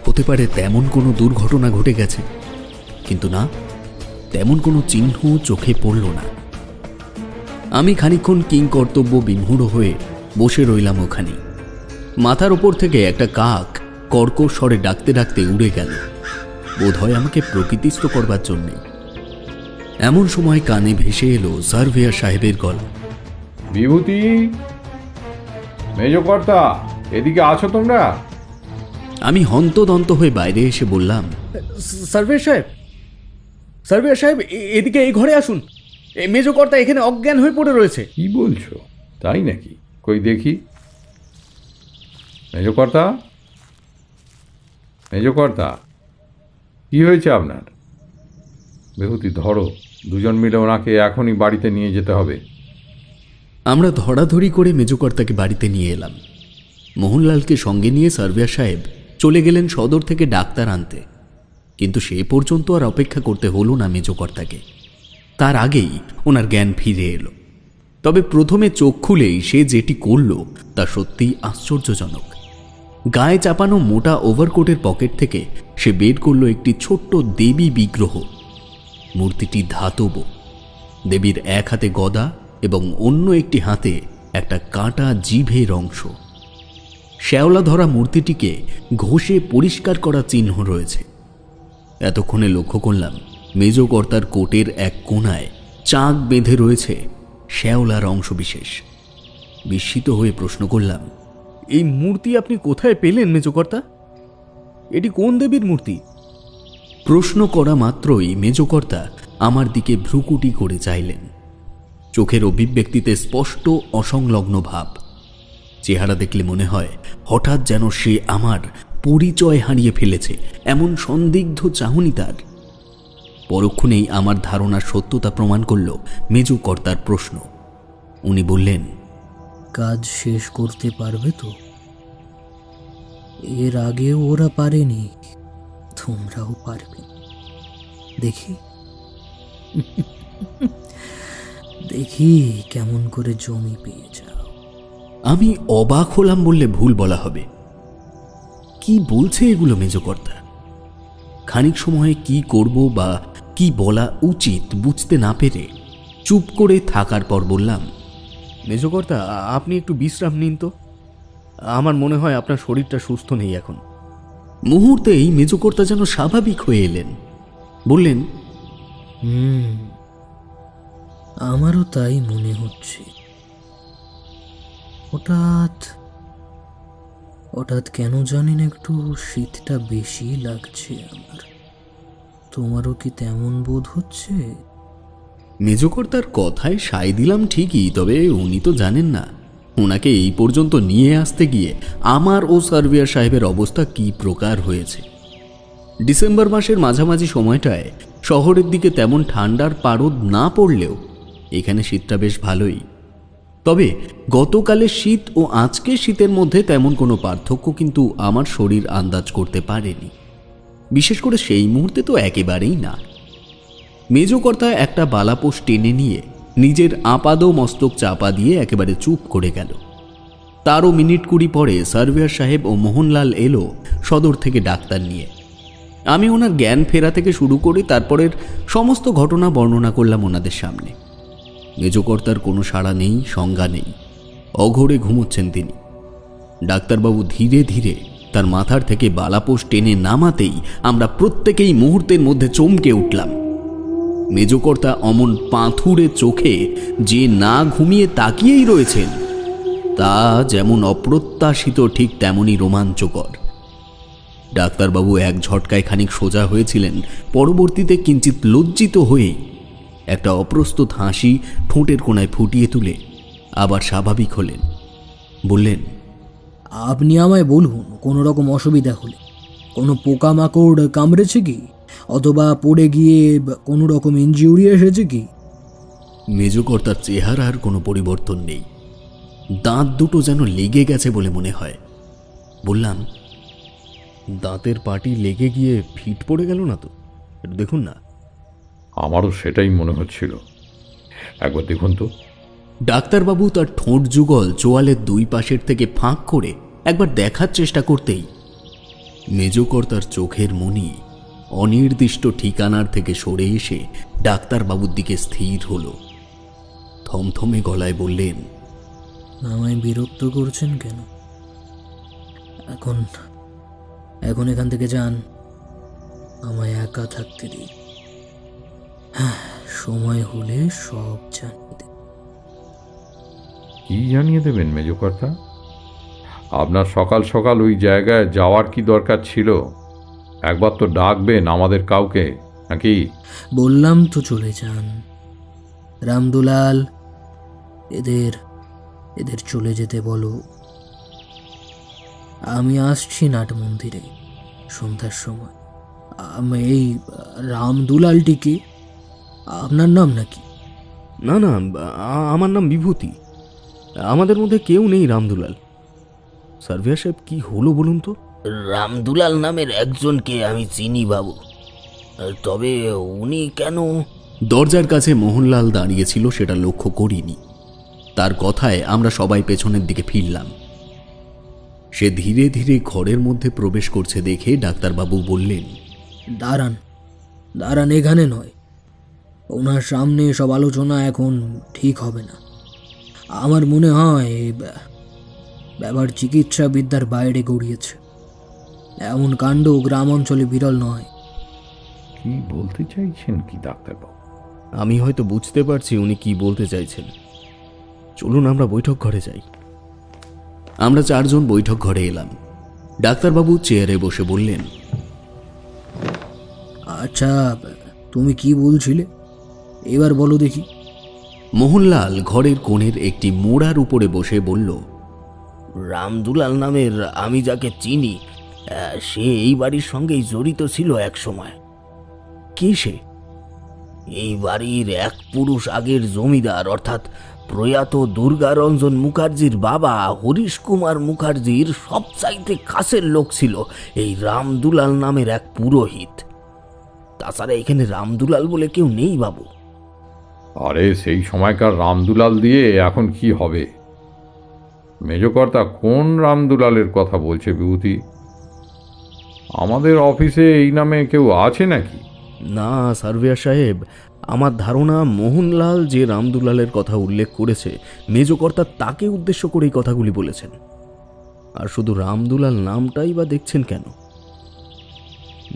হতে পারে তেমন কোনো দুর্ঘটনা ঘটে গেছে, কিন্তু না, তেমন কোনো চিহ্ন চোখে পড়ল না। আমি খানিকক্ষণ কিংকর্তব্য বিমূঢ় হয়ে বসে রইলাম ওখানে। মাথার ওপর থেকে একটা কাক কর্কশ স্বরে ডাকতে ডাকতে উড়ে গেল, বোধহয় আমাকে প্রকৃতিস্থ করবার জন্যে। এমন সময় কানে ভেসে এলো সার্ভেয়ার সাহেবের গলা। বিভূতি, মেজকর্তা, এদিকে আছো তোমরা? আমি হন্তদন্ত হয়ে বাইরে এসে বললাম, সার্ভেয়ার সাহেব, সার্ভেয়ার সাহেব, এদিকে এই ঘরে আসুন। এই মেজকর্তা এখানে অজ্ঞান হয়ে পড়ে রয়েছে। কি বলছো? তাই নাকি? কই দেখি। মেজকর্তা, মেজকর্তা, কি হয়েছে আপনার? বিভূতি, ধরো, দুজন মিলে ওনাকে এখনই বাড়িতে নিয়ে যেতে হবে। আমরা ধরাধরি করে মেজকর্তাকে বাড়িতে নিয়ে এলাম। মোহনলালকে সঙ্গে নিয়ে সার্ভেয়ার সাহেব চলে গেলেন সদর থেকে ডাক্তার আনতে, কিন্তু সে পর্যন্ত আর অপেক্ষা করতে হলো না মেজকর্তাকে। তার আগেই ওনার জ্ঞান ফিরে এলো। তবে প্রথমে চোখ খুলেই সে যেটি করল তা সত্যিই আশ্চর্যজনক। গায়ে চাপানো মোটা ওভারকোটের পকেট থেকে সে বের করল একটি ছোট্ট দেবী বিগ্রহ। মূর্তিটি ধাতব। দেবীর এক হাতে গদা এবং অন্য একটি হাতে একটা কাঁটা জিভের অংশ। শ্যাওলা ধরা মূর্তিটিকে ঘষে পরিষ্কার করা চিহ্ন রয়েছে। এতক্ষণে লক্ষ্য করলাম মেজকর্তার কোটের এক কোণায় চাক বেঁধে রয়েছে শ্যাওলার অংশবিশেষ। বিস্মিত হয়ে প্রশ্ন করলাম, এই মূর্তি আপনি কোথায় পেলেন মেজকর্তা? এটি কোন দেবীর মূর্তি? প্রশ্ন করা মাত্রই মেজকর্তা আমার দিকে ভ্রুকুটি করে চাইলেন। চোখের অভিব্যক্তিতে স্পষ্ট অসংলগ্ন ভাব। চেহারা দেখলে মনে হয় হঠাৎ যেন সে আমার পরিচয় হারিয়ে ফেলেছে, এমন সন্দিগ্ধ চাহনি তার। পরক্ষণেই আমার ধারণার সত্যতা প্রমাণ করল মেজকর্তার প্রশ্ন। উনি বললেন, কাজ শেষ করতে পারবে তো? এর আগে ওরা পারেনি, তোমরাও পারবে। দেখি দেখি কেমন করে জমি পেয়ে যাও। আমি অবাক হলাম বললে ভুল বলা হবে। কি বলছে এগুলো মেজকর্তা? খানিক সময়ে কি করব বা কি বলা উচিত বুঝতে না পেরে চুপ করে থাকার পর বললাম, মেজকর্তা, আপনি একটু বিশ্রাম নিন তো। আমার মনে হয় আপনার শরীরটা সুস্থ নেই এখন। মুহূর্তেই মেজকর্তা যেন স্বাভাবিক হয়ে এলেন। বললেন, আমারও তাই মনে হচ্ছে। হঠাৎ হঠাৎ কেন জানি না একটু শীতটা বেশি লাগছে আমার। তোমারও কি তেমন বোধ হচ্ছে? মেজকর্তার কথায় সায় দিলাম ঠিকই, তবে উনি তো জানেন না ওনাকে এই পর্যন্ত নিয়ে আসতে গিয়ে আমার ও সার্ভেয়ার সাহেবের অবস্থা কি প্রকার হয়েছে। ডিসেম্বর মাসের মাঝামাঝি সময়টায় শহরের দিকে তেমন ঠান্ডার পারদ না পড়লেও এখানে শীতটা বেশ ভালোই। তবে গতকালের শীত ও আজকের শীতের মধ্যে তেমন কোনো পার্থক্য কিন্তু আমার শরীর আন্দাজ করতে পারেনি। বিশেষ করে সেই মুহূর্তে তো একেবারেই না। মেজকর্তা একটা বালাপোষ টেনে নিয়ে নিজের আপাদ মস্তক চাপা দিয়ে একেবারে চুপ করে গেল। তারও মিনিট 20 পরে সার্ভেয়ার সাহেব ও মোহনলাল এলো সদর থেকে ডাক্তার নিয়ে। আমি ওনার জ্ঞান ফেরা থেকে শুরু করে তারপরের সমস্ত ঘটনা বর্ণনা করলাম ওনাদের সামনে। মেজকর্তার কোনো সাড়া নেই, সংজ্ঞা নেই। অঘোরে ঘুমোচ্ছেন তিনি। ডাক্তারবাবু ধীরে ধীরে তার মাথার থেকে বালাপোষ টেনে নামাতেই আমরা প্রত্যেকেই মুহূর্তের মধ্যে চমকে উঠলাম। মেজকর্তা অমন পাথুরে চোখে যে না ঘুমিয়ে তাকিয়েই রয়েছেন, তা যেমন অপ্রত্যাশিত ঠিক তেমনই রোমাঞ্চকর। ডাক্তারবাবু এক ঝটকায় খানিক সোজা হয়েছিলেন, পরবর্তীতে কিঞ্চিত লজ্জিত হয়ে একটা অপ্রস্তুত হাসি ঠোঁটের কোণায় ফুটিয়ে তুলে আবার স্বাভাবিক হলেন। বললেন, আপনি আমায় বলুন, কোনো রকম অসুবিধা হলে? কোনো পোকামাকড় কামড়েছে কি? অথবা পড়ে গিয়ে কোনো রকম ইনজিউরি এসেছে কি? মেজকর্তার চেহারার কোনো পরিবর্তন নেই। দাঁত দুটো যেন লেগে গেছে বলে মনে হয়। বললাম, দাঁতের পাটি লেগে গিয়ে ফিট পড়ে গেল না তো? একটু দেখুন না। আমারও সেটাই মনে হচ্ছিল, একবার দেখুন তো। ডাক্তারবাবু তার ঠোঁট যুগল চোয়ালের দুই পাশের থেকে ফাঁক করে একবার দেখার চেষ্টা করতেই মেজকর্তার চোখের মনি অনির্দিষ্ট ঠিকানার থেকে সরে এসে ডাক্তারবাবুর দিকে স্থির হল। থমথমে গলায় বললেন, আমায় বিরক্ত করছেন কেন? এখন এখন এখান থেকে যান, আমায় একা থাকতে দিন। হ্যাঁ, সময় হলে সব জানিয়ে দেব। কি জানিয়ে দেবেন মেজকর্তা? আপনার সকাল সকাল ওই জায়গায় যাওয়ার কি দরকার ছিল? একবার তো ডাকবেন আমাদের কাউকে, নাকি? বললাম তো চলে যান। রামদুলাল, এদের এদের চলে যেতে বলো। আমি আসছি নাট মন্দিরে সন্ধ্যার সময়। এই রামদুলালটিকে আপনার নাম নাকি? না না, আমার নাম বিভূতি। আমাদের মধ্যে কেউ নেই রামদুলাল। সার্ভেয়ার সাহেব, কি হলো বলুন তো? রামদুলাল নামের একজনকে আমি চিনি বাবু, তবে উনি কেন? দরজার কাছে মোহনলাল দাঁড়িয়েছিল সেটা লক্ষ্য করিনি। তার কথায় আমরা সবাই পেছনের দিকে ফিরলাম। সে ধীরে ধীরে ঘরের মধ্যে প্রবেশ করছে দেখে ডাক্তারবাবু বললেন, দাঁড়ান দাঁড়ান, এখানে নয়। ওনার সামনে সব আলোচনা এখন ঠিক হবে না। আমার মনে হয় ব্যাপার চিকিৎসা বিদ্যার বাইরে গড়িয়েছে। এমন কাণ্ড গ্রাম অঞ্চলে বিরল নয়। কি বলতে চাইছেন কি ডাক্তারবাবু? আমি হয়তো বুঝতে পারছি উনি কি বলতে চাইছেন। চলুন আমরা বৈঠক ঘরে যাই। আমরা 4 জন বৈঠক ঘরে এলাম। ডাক্তারবাবু চেয়ারে বসে বললেন, আচ্ছা, তুমি কি বলছিলে এবার বলো দেখি। মোহনলাল ঘরের কোণের একটি মোড়ার উপরে বসে বলল, রামদুলাল নামের আমি যাকে চিনি, সে এই বাড়ির সঙ্গেই জড়িত ছিল এক সময়। কে সে? এই বাড়ির এক পুরুষ আগের জমিদার, অর্থাৎ প্রয়াত দুর্গারঞ্জন মুখার্জির বাবা হরিশ কুমার মুখার্জির সবচাইতে কাছের লোক ছিল এই রামদুলাল নামের এক পুরোহিত। তাছাড়া এখানে রামদুলাল বলে কেউ নেই বাবু। আরে সেই সময়কার রামদুলাল দিয়ে এখন কি হবে? মেজকর্তা কোন রামদুলালের কথা বলছে বিভূতি? আমাদের অফিসে এই নামে কেউ আছে নাকি? না সার্ভেয়ার সাহেব, আমার ধারণা মোহনলাল যে রামদুলালের কথা উল্লেখ করেছে মেজকর্তা তাকে উদ্দেশ্য করে এই কথাগুলি বলেছেন। আর শুধু রামদুলাল নামটাই বা দেখছেন কেন?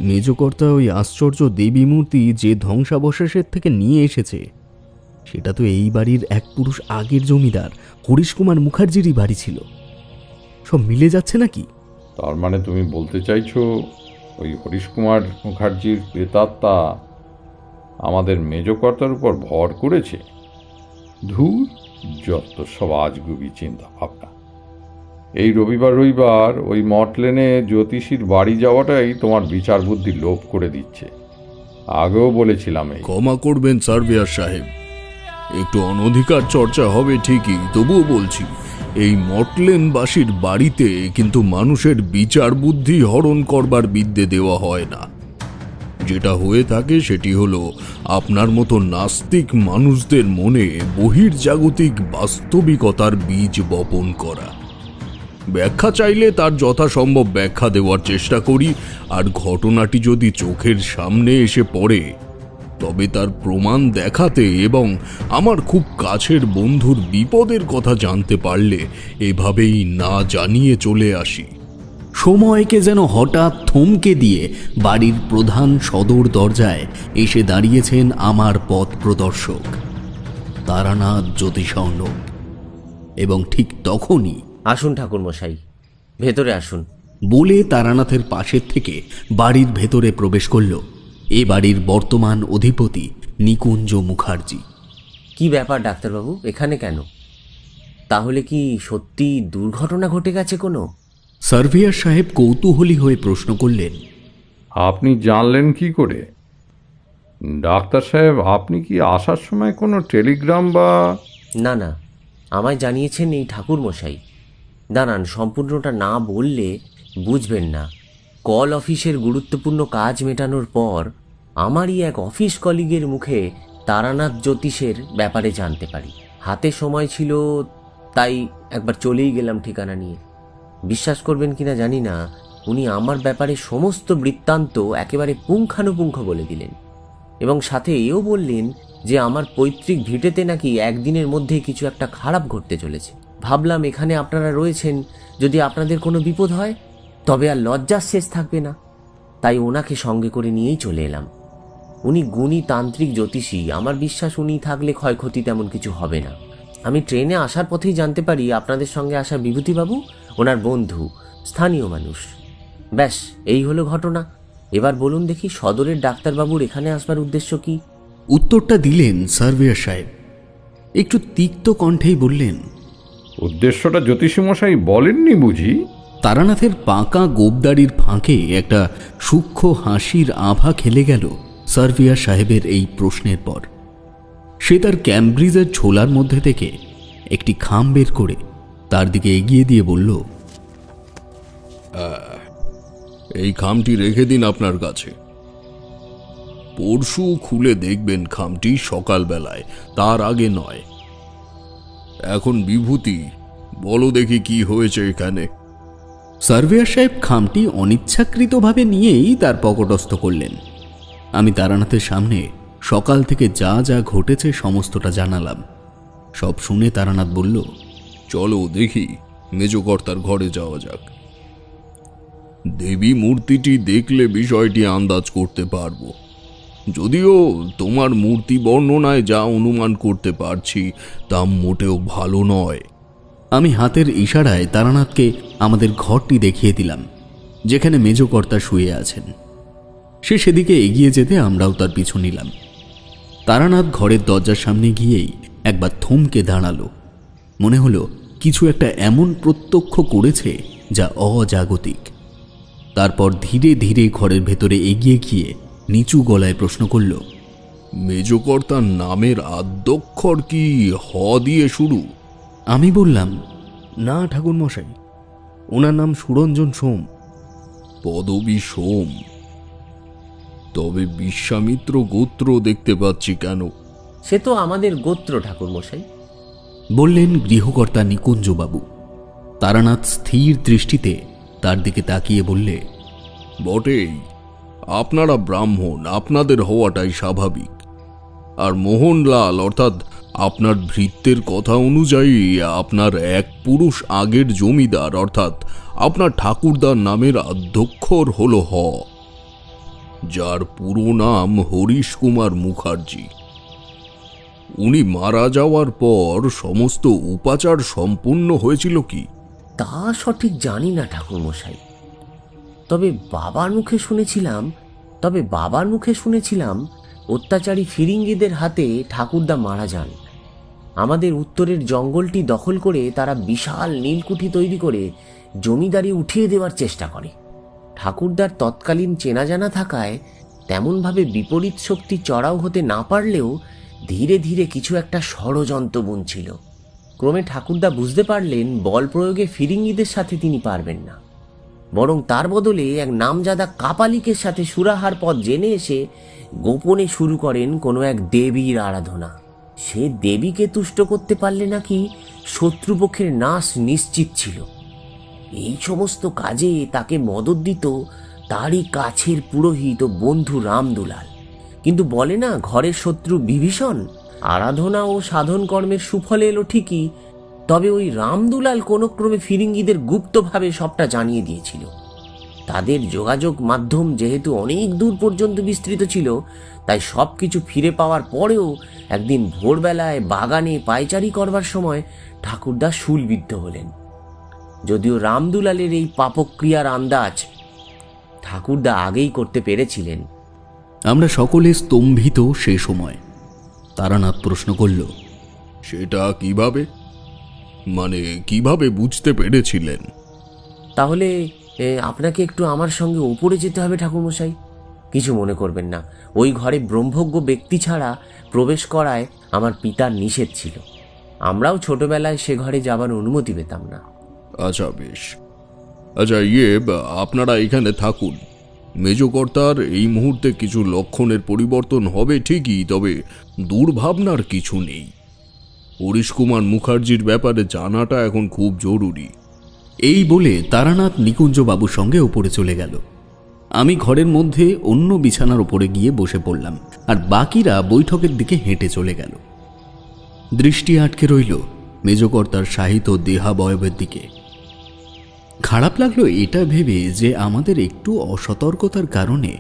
মেজকর্তা ওই আশ্চর্য দেবী মূর্তি যে ধ্বংসাবশেষের থেকে নিয়ে এসেছে সেটা তো এই বাড়ির এক পুরুষ আগের জমিদার হরিশ কুমার মুখার্জিরই বাড়ি ছিল। সব মিলে যাচ্ছে নাকি? তার মানে তুমি বলতে চাইছো ওই হরিশ কুমার মুখার্জির প্রেতাত্মা আমাদের মেজকর্তার উপর ভর করেছে? ধুর, যত সব আজগুবি চিন্তা ভাবনা। এই রবিবার ওই মটলেনে জ্যোতিষীর বাড়ি যাওয়াটাই তোমার বিচার বুদ্ধি লোপ করে দিচ্ছে। আগেও বলেছিলাম। ক্ষমা করবেন সার্ভেয়ার সাহেব, একটু অনধিকার চর্চা হবে ঠিকই, তবুও বলছি এই মটলেনবাসীর বাড়িতে কিন্তু মানুষের বিচার বুদ্ধি হরণ করবার বিদ্যে দেওয়া হয় না। যেটা হয়ে থাকে সেটি হলো আপনার মতো নাস্তিক মানুষদের মনে বহির্জাগতিক বাস্তবিকতার বীজ বপন করা। ব্যাখ্যা চাইলে তার যথাসম্ভব ব্যাখ্যা দেওয়ার চেষ্টা করি, আর ঘটনাটি যদি চোখের সামনে এসে পড়ে তবে তার প্রমাণ দেখাতে এবং আমার খুব কাছের বন্ধুর বিপদের কথা জানতে পারলে এভাবেই না জানিয়ে চলে আসি। সময়কে যেন হঠাৎ থমকে দিয়ে বাড়ির প্রধান সদর দরজায় এসে দাঁড়িয়েছেন আমার পথ প্রদর্শক তারানাথ জ্যোতিষার্ণব। এবং ঠিক তখনই, আসুন ঠাকুরমশাই, ভেতরে আসুন বলে তারানাথের পাশের থেকে বাড়ির ভেতরে প্রবেশ করল এ বাড়ির বর্তমান অধিপতি নিকুঞ্জ মুখার্জি। কি ব্যাপার ডাক্তারবাবু, এখানে কেন? তাহলে কি সত্যি দুর্ঘটনা ঘটে গেছে কোনো? সার্ভেয়ার সাহেব কৌতূহলী হয়ে প্রশ্ন করলেন, আপনি জানলেন কি করে? ডাক্তার সাহেব, আপনি কি আসার সময় কোনো টেলিগ্রাম বা? না না, আমায় জানিয়েছেন এই ঠাকুরমশাই। দাঁড়ান, সম্পূর্ণটা না বললে বুঝবেন না। কল অফিসের গুরুত্বপূর্ণ কাজ মেটানোর পর আমারই এক অফিস কলিগের মুখে তারানাথ জ্যোতিষের ব্যাপারে জানতে পারি। হাতে সময় ছিল, তাই একবার চলেই গেলাম ঠিকানা নিয়ে। বিশ্বাস করবেন কিনা জানি না, উনি আমার ব্যাপারে সমস্ত বৃত্তান্ত একেবারে পুঙ্খানুপুঙ্খ বলে দিলেন, এবং সাথে এও বললেন যে আমার পৈতৃক ভিটেতে নাকি একদিনের মধ্যে কিছু একটা খারাপ ঘটতে চলেছে। ভাবলাম এখানে আপনারা রয়েছেন, যদি আপনাদের কোনো বিপদ হয় তবে আর লজ্জার শেষ থাকবে না। তাই ওনাকে সঙ্গে করে নিয়েই চলে এলাম। উনি গুণী তান্ত্রিক জ্যোতিষী, আমার বিশ্বাস উনি থাকলে ক্ষয়ক্ষতি তেমন কিছু হবে না। আমি ট্রেনে আসার পথেই জানতে পারি আপনাদের সঙ্গে আসা বিভূতিবাবু ওনার বন্ধু, স্থানীয় মানুষ। ব্যাস এই হলো ঘটনা। এবার বলুন দেখি, সদরের ডাক্তারবাবুর এখানে আসবার উদ্দেশ্য কি? উত্তরটা দিলেন সার্ভেয়ার সাহেব। একটু তিক্ত কণ্ঠেই বললেন, উদ্দেশ্যটা জ্যোতিষীমশাই বলেননি বুঝি? তারানাথের পাকা গোবদাড়ির ফাঁকে একটা সূক্ষ্ম হাসির আভা খেলে গেল সার্ভেয়ার সাহেবের এই প্রশ্নের পর। সে তার ক্যামব্রিজের ছোলার মধ্যে থেকে একটি খাম বের করে তার দিকে এগিয়ে দিয়ে বলল, এই খামটি রেখে দিন আপনার কাছে। পরশু খুলে দেখবেন খামটি সকালবেলায়, তার আগে নয়। এখন বিভূতি, বলো দেখি কি হয়েছে এখানে। সার্ভেয়ার সাহেব খামটি অনিচ্ছাকৃতভাবে নিয়েই তার পকেটস্থ করলেন। আমি তারানাথের সামনে সকাল থেকে যা যা ঘটেছে সমস্তটা জানালাম। সব শুনে তারানাথ বলল, চলো দেখি মেজকর্তার ঘরে যাওয়া যাক। দেবী মূর্তিটি দেখলে বিষয়টি আন্দাজ করতে পারবো, যদিও তোমার মূর্তি বর্ণনায় যা অনুমান করতে পারছি তা মোটেও ভালো নয়। আমি হাতের ইশারায় তারানাথকে আমাদের ঘরটি দেখিয়ে দিলাম, যেখানে মেজকর্তা শুয়ে আছেন। সে সেদিকে এগিয়ে যেতে আমরাও তার পিছু নিলাম। তারানাথ ঘরের দরজার সামনে গিয়েই একবার থমকে দাঁড়ালো। মনে হলো কিছু একটা এমন প্রত্যক্ষ করেছে যা অজাগতিক। তারপর ধীরে ধীরে ঘরের ভেতরে এগিয়ে গিয়ে নিচু গলায় প্রশ্ন করল, মেজকর্তার নামের আদ্যক্ষর কি হ দিয়ে শুরু? আমি বললাম, না ঠাকুর মশাই, ওনার নাম সুরঞ্জন সোম। পদবী সোম? তবে বিশ্বামিত্র গোত্র দেখতে পাচ্ছি কেন? সে তো আমাদের গোত্র ঠাকুরমশাই, বললেন গৃহকর্তা নিকুঞ্জবাবু। তারানাথ স্থির দৃষ্টিতে তার দিকে তাকিয়ে বললে, বটেই, আপনারা ব্রাহ্মণ, আপনাদের হওয়াটাই স্বাভাবিক। আর মোহনলাল অর্থাৎ আপনার ভৃত্যের কথা অনুযায়ী আপনার এক পুরুষ আগের জমিদার অর্থাৎ আপনার ঠাকুরদার নামের আদ্যক্ষর হল হ, যার পুরো নাম হরিশ কুমার মুখার্জি। উনি মারা যাওয়ার পর সমস্ত উপাচার সম্পূর্ণ হয়েছিল কি? তা সঠিক জানি না ঠাকুরমশাই। তবে বাবার মুখে শুনেছিলাম অত্যাচারী ফিরিঙ্গিদের হাতে ঠাকুরদা মারা যান। আমাদের উত্তরের জঙ্গলটি দখল করে তারা বিশাল নীলকুঠি তৈরি করে জমিদারি উঠিয়ে দেওয়ার চেষ্টা করে। ঠাকুরদার তৎকালীন চেনা জানা থাকায় তেমনভাবে বিপরীত শক্তি চড়াও হতে না পারলেও ধীরে ধীরে কিছু একটা ষড়যন্ত্র বুনছিল। ক্রমে ঠাকুরদা বুঝতে পারলেন বল প্রয়োগে ফিরিঙ্গিদের সাথে তিনি পারবেন না, বরং তার বদলে এক নামজাদা কাপালিকের সাথে সুরাহার পথ জেনে এসে গোপনে শুরু করেন কোনো এক দেবীর আরাধনা। সে দেবীকে তুষ্ট করতে পারলে নাকি শত্রুপক্ষের নাশ নিশ্চিত ছিল। এই সমস্ত কাজে তাকে মদত দিত তারই কাছের পুরোহিত ও বন্ধু রামদুলাল। কিন্তু বলে না, ঘরের শত্রু বিভীষণ। আরাধনা ও সাধন কর্মের সুফল এলো ঠিকই, তবে ওই রামদুলাল কোনো ক্রমে ফিরিঙ্গিদের গুপ্তভাবে সবটা জানিয়ে দিয়েছিল। তাদের যোগাযোগ মাধ্যম যেহেতু অনেক দূর পর্যন্ত বিস্তৃত ছিল, তাই সবকিছু ফিরে পাওয়ার পরেও একদিন ভোরবেলায় বাগানে পায়চারি করবার সময় ঠাকুরদা শূলবিদ্ধ হলেন। যদিও রামদুলালের এই পাপক্রিয়ার আন্দাজ ঠাকুরদা আগেই করতে পেরেছিলেন। আমরা সকলে স্তম্ভিত সে সময়। তারানাথ প্রশ্ন করল, সেটা কিভাবে, মানে কিভাবে বুঝতে পেরেছিলেন? তাহলে আপনাকে একটু আমার সঙ্গে ওপরে যেতে হবে ঠাকুরমশাই। কিছু মনে করবেন না, ওই ঘরে ব্রহ্মজ্ঞ ব্যক্তি ছাড়া প্রবেশ করায় আমার পিতার নিষেধ ছিল। আমরাও ছোটবেলায় সে ঘরে যাবার অনুমতি পেতাম না। আচ্ছা বেশ, আচ্ছা আপনারা এখানে থাকুন। মেজকর্তার এই মুহূর্তে কিছু লক্ষণের পরিবর্তন হবে ঠিকই, তবে দুর্ভাবনার কিছু নেই। হরিশ কুমার মুখার্জির ব্যাপারে জানাটা এখন খুব জরুরি। এই বলে তারানাথ নিকুঞ্জবাবুর সঙ্গে ওপরে চলে গেল। আমি ঘরের মধ্যে অন্য বিছানার ওপরে গিয়ে বসে পড়লাম, আর বাকিরা বৈঠকের দিকে হেঁটে চলে গেল। দৃষ্টি আটকে রইল মেজকর্তার শাহিত দেহাবয়বের দিকে। খারাপ লাগলো এটা ভেবে যে আমাদের একটু অসতর্কতার কারণে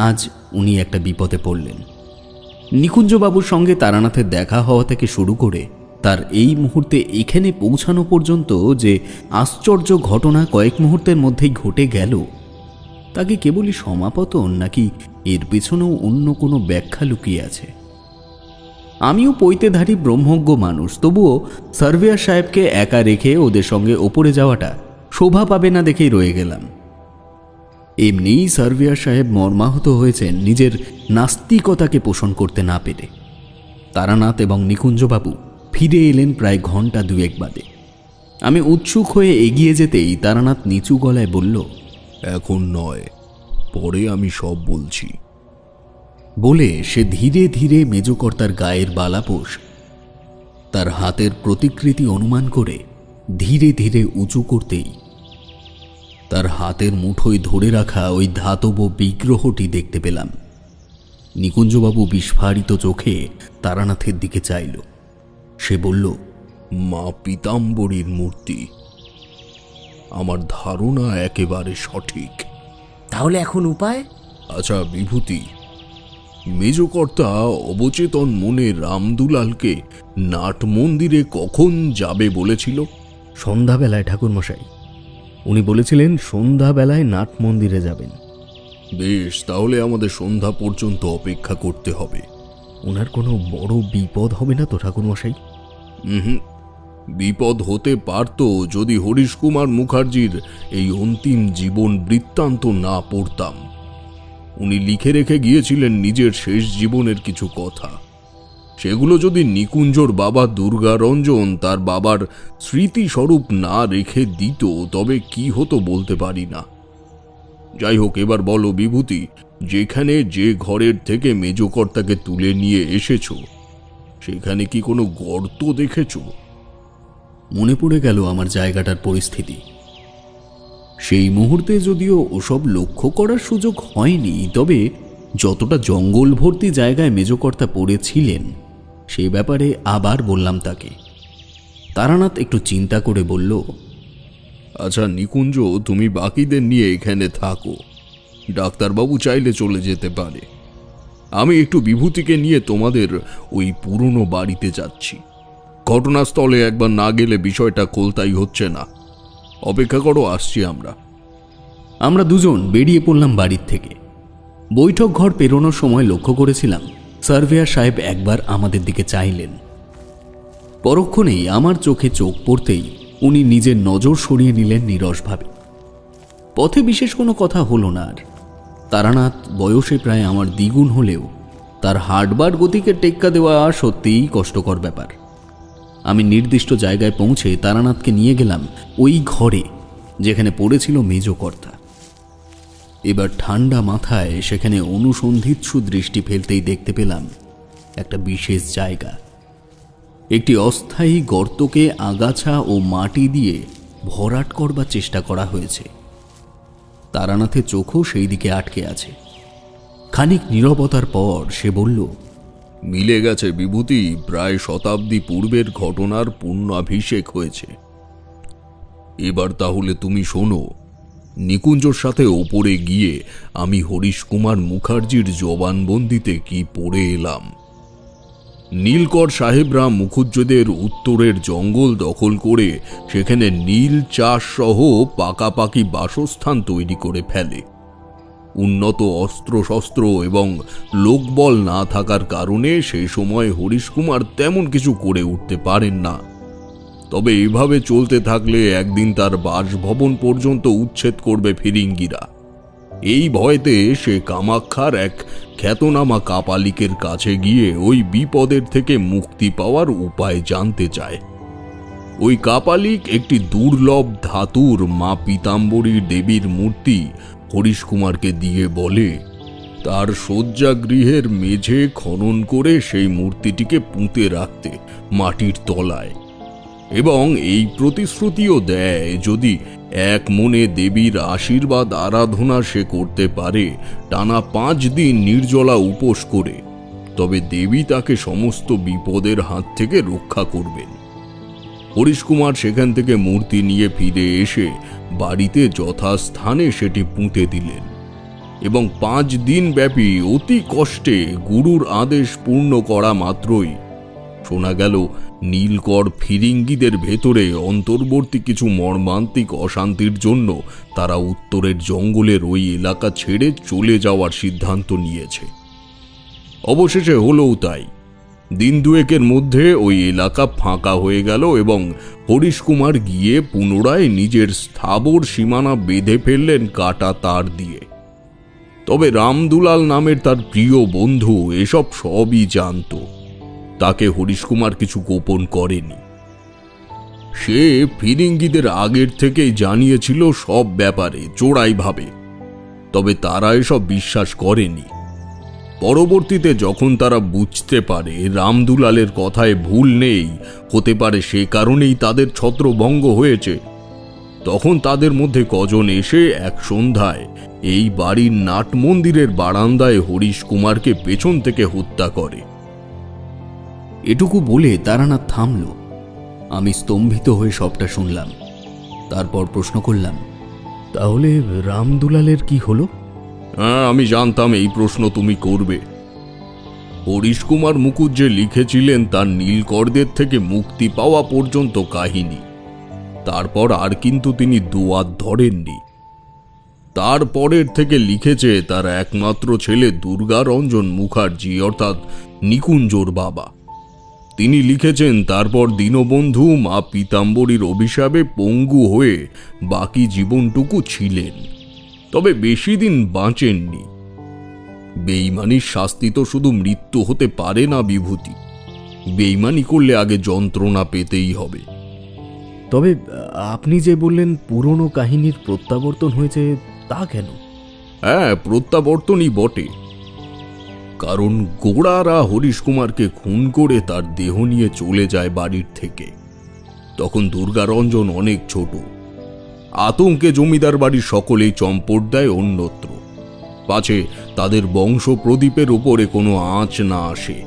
আজ উনি একটা বিপদে পড়লেন। নিকুঞ্জবাবুর সঙ্গে তারানাথের দেখা হওয়া থেকে শুরু করে তার এই মুহূর্তে এখানে পৌঁছানো পর্যন্ত যে আশ্চর্য ঘটনা কয়েক মুহূর্তের মধ্যেই ঘটে গেল, তাকে কেবলই সমাপতন নাকি এর পেছনেও অন্য কোনো ব্যাখ্যা লুকিয়ে আছে? আমিও পৈতেধারী ব্রহ্মজ্ঞ মানুষ, তবুও সার্ভেয়ার সাহেবকে একা রেখে ওদের সঙ্গে ওপরে যাওয়াটা শোভা পাবে না দেখেই রয়ে গেলাম। এমনিই সার্ভেয়ার সাহেব মর্মাহত হয়েছেন নিজের নাস্তিকতাকে পোষণ করতে না পেরে। তারানাথ এবং নিকুঞ্জবাবু ফিরে এলেন প্রায় ঘন্টা দুয়েক বাদে। আমি উৎসুক হয়ে এগিয়ে যেতেই তারানাথ নিচু গলায় বলল, এখন নয়, পরে আমি সব বলছি। বলে সে ধীরে ধীরে মেজকর্তার গায়ের বালাপোষ তার হাতের প্রতিকৃতি অনুমান করে ধীরে ধীরে উঁচু করতেই তার হাতের মুঠোয় ধরে রাখা ওই ধাতব বিগ্রহটি দেখতে পেলাম। নিকুঞ্জবাবু বিস্ফারিত চোখে তারানাথের দিকে চাইল। সে বলল, মা পীতাম্বরীর মূর্তি। আমার ধারণা একেবারে সঠিক। তাহলে এখন উপায়? আচ্ছা বিভূতি, মেজকর্তা অবচেতন মনে রামদুলালকে নাট মন্দিরে কখন যাবে বলেছিল? সন্ধ্যাবেলায় ঠাকুরমশাই। উনি বলেছিলেন সন্ধ্যাবেলায় নাট মন্দিরে যাবেন। বেশ, তাহলে আমাদের সন্ধ্যা পর্যন্ত অপেক্ষা করতে হবে। ওনার কোনো বড় বিপদ হবে না তো ঠাকুরমশাই? হুম, বিপদ হতে পারত যদি হরিশ কুমার মুখার্জির এই অন্তিম জীবন বৃত্তান্ত না পড়তাম। উনি লিখে রেখে গিয়েছিলেন নিজের শেষ জীবনের কিছু কথা। সেগুলো যদি নিকুঞ্জর বাবা দুর্গারঞ্জন তার বাবার স্মৃতিস্বরূপ না রেখে দিত তবে কি হতো বলতে পারি না। যাই হোক, এবার বলো বিভূতি, যেখানে যে ঘরের থেকে মেজকর্তাকে তুলে নিয়ে এসেছ সেখানে কি কোনো গর্ত দেখেছ? মনে পড়ে গেল আমার জায়গাটার পরিস্থিতি। সেই মুহূর্তে যদিও ওসব লক্ষ্য করার সুযোগ হয়নি, তবে যতটা জঙ্গল ভর্তি জায়গায় মেজকর্তা পড়েছিলেন সে ব্যাপারে আবার বললাম তাকে। তারানাথ একটু চিন্তা করে বলল, আচ্ছা নিকুঞ্জ, তুমি বাকিদের নিয়ে এখানে থাকো। ডাক্তারবাবু চাইলে চলে যেতে পারে। আমি একটু বিভূতিকে নিয়ে তোমাদের ওই পুরনো বাড়িতে যাচ্ছি। ঘটনাস্থলে একবার না গেলে বিষয়টা খোলতাই হচ্ছে না। অপেক্ষা করো, আসছি আমরা। আমরা দুজন বেরিয়ে পড়লাম বাড়ির থেকে। বৈঠক ঘর পেরোনোর সময় লক্ষ্য করেছিলাম সার্ভেয়ার সাহেব একবার আমাদের দিকে চাইলেন। পরক্ষণেই আমার চোখে চোখ পড়তেই উনি নিজের নজর সরিয়ে নিলেন নীরসভাবে। পথে বিশেষ কোনো কথা হলো না আর। তারানাথ বয়সে প্রায় আমার দ্বিগুণ হলেও তার হাঁটবার গতিকে টেক্কা দেওয়া সত্যিই কষ্টকর ব্যাপার। আমি নির্দিষ্ট জায়গায় পৌঁছে তারানাথকে নিয়ে গেলাম ওই ঘরে যেখানে পড়েছিল মেজকর্তা। এবার ঠান্ডা মাথায় সেখানে অনুসন্ধিৎসু দৃষ্টি ফেলতেই দেখতে পেলাম একটা বিশেষ জায়গা। একটি অস্থায়ী গর্তকে আগাছা ও মাটি দিয়ে ভরাট করবার চেষ্টা করা হয়েছে। তারানাথের চোখও সেই দিকে আটকে আছে। খানিক নীরবতার পর সে বলল, মিলে গেছে বিভূতি, প্রায় শতাব্দী পূর্বের ঘটনার পূর্ণাভিষেক হয়েছে। এবার তাহলে তুমি শোনো। নিকুঞ্জর সাথে ওপরে গিয়ে আমি হরিশ কুমার মুখার্জির জবানবন্দিতে কি পড়ে এলাম। নীলকর সাহেবরা মুখুজ্জেদের উত্তরের জঙ্গল দখল করে সেখানে নীল চাষ সহ পাকাপাকি বাসস্থান তৈরি করে ফেলে। উন্নত অস্ত্রশস্ত্র এবং লোকবল না থাকার কারণে সেই সময় হরিশ কুমার তেমন কিছু করে উঠতে পারেন না। তবে এভাবে চলতে থাকলে একদিন তার বাসভবন পর্যন্ত উচ্ছেদ করবে ফিরিঙ্গিরা। এই ভয়তে সে কামাখ্যার এক খ্যাতনামা কাপালিকের কাছে গিয়ে ওই বিপদের থেকে মুক্তি পাওয়ার উপায় জানতে চায়। ওই কাপালিক একটি দুর্লভ ধাতুর মা পীতাম্বরী দেবীর মূর্তি হরিশ কুমারকে দিয়ে বলে তার শয্যাগৃহের মেঝে খনন করে সেই মূর্তিটিকে পুঁতে রাখতে মাটির তলায়, এবং এই প্রতিশ্রুতিও দেয় যদি এক মনে দেবীর আশীর্বাদ আরাধনা সে করতে পারে টানা 5 দিন নির্জলা উপোস করে, তবে দেবী তাকে সমস্ত বিপদের হাত থেকে রক্ষা করবেন। হরিশ কুমার সেখান থেকে মূর্তি নিয়ে ফিরে এসে বাড়িতে যথাস্থানে সেটি পুঁতে দিলেন এবং 5 দিন ব্যাপী অতি কষ্টে গুরুর আদেশ পূর্ণ করা মাত্রই শোনা গেল নীলকর ফিরিঙ্গিদের ভেতরে অন্তর্বর্তী কিছু মর্মান্তিক অশান্তির জন্য তারা উত্তরের জঙ্গলের ওই এলাকা ছেড়ে চলে যাওয়ার সিদ্ধান্ত নিয়েছে। অবশেষে হলোও তাই। দিন দুয়েকের মধ্যে ওই এলাকা ফাঁকা হয়ে গেল এবং হরিশ কুমার গিয়ে পুনরায় নিজের স্থাবর সীমানা বেঁধে ফেললেন কাটা তার দিয়ে। তবে রামদুলাল নামের তার প্রিয় বন্ধু এসব সবই জানত। তাকে হরিশ কুমার কিছু গোপন করেনি। সে ফিরিঙ্গিদের আগের থেকেই জানিয়েছিল সব ব্যাপারে চোরাইভাবে, তবে তারা এসব বিশ্বাস করেনি। পরবর্তীতে যখন তারা বুঝতে পারে রামদুলালের কথায় ভুল নেই, হতে পারে সে কারণেই তাদের ছত্রভঙ্গ হয়েছে, তখন তাদের মধ্যে কজন এসে এক সন্ধ্যায় এই বাড়ির নাট মন্দিরের বারান্দায় হরিশ কুমারকে পেছন থেকে হত্যা করে। এটুকু বলে তারানাথ থামল। আমি স্তম্ভিত হয়ে সবটা শুনলাম। তারপর প্রশ্ন করলাম, তাহলে রামদুলালের কি হলো? হ্যাঁ, আমি জানতাম এই প্রশ্ন তুমি করবে। হরিশ কুমার মুকুজ্জে লিখেছিলেন তার নীলকরদের থেকে মুক্তি পাওয়া পর্যন্ত কাহিনী। তারপর আর কিন্তু তিনি দুয়ার ধরেননি। তারপরের থেকে লিখেছে তার একমাত্র ছেলে দুর্গারঞ্জন মুখার্জি, অর্থাৎ নিকুঞ্জর বাবা। তিনি লিখেছেন তারপর দীনবন্ধু মা পীতাম্বরীর অভিশাপে পঙ্গু হয়ে বাকি জীবনটুকু ছিলেন, তবে বেশি দিন বাঁচেননি। বেঈমানির শাস্তি তো শুধু মৃত্যু হতে পারে না বিভূতি। বেঈমানি করলে আগে যন্ত্রণা পেতেই হবে। তবে আপনি যে বললেন পুরনো কাহিনীর প্রত্যাবর্তন হয়েছে, তা কেন? হ্যাঁ, প্রত্যাবর্তনই বটে। কারণ গোড়ারা হরিশ কুমারকে খুন করে তার দেহ নিয়ে চলে যায় বাড়ির থেকে। তখন দুর্গারঞ্জন অনেক ছোট। আতঙ্কে জমিদার বাড়ির সকলেই চম্পট দেয় অন্যত্র, পাছে তাদের বংশ প্রদীপের উপরে কোনো আঁচ না আসে।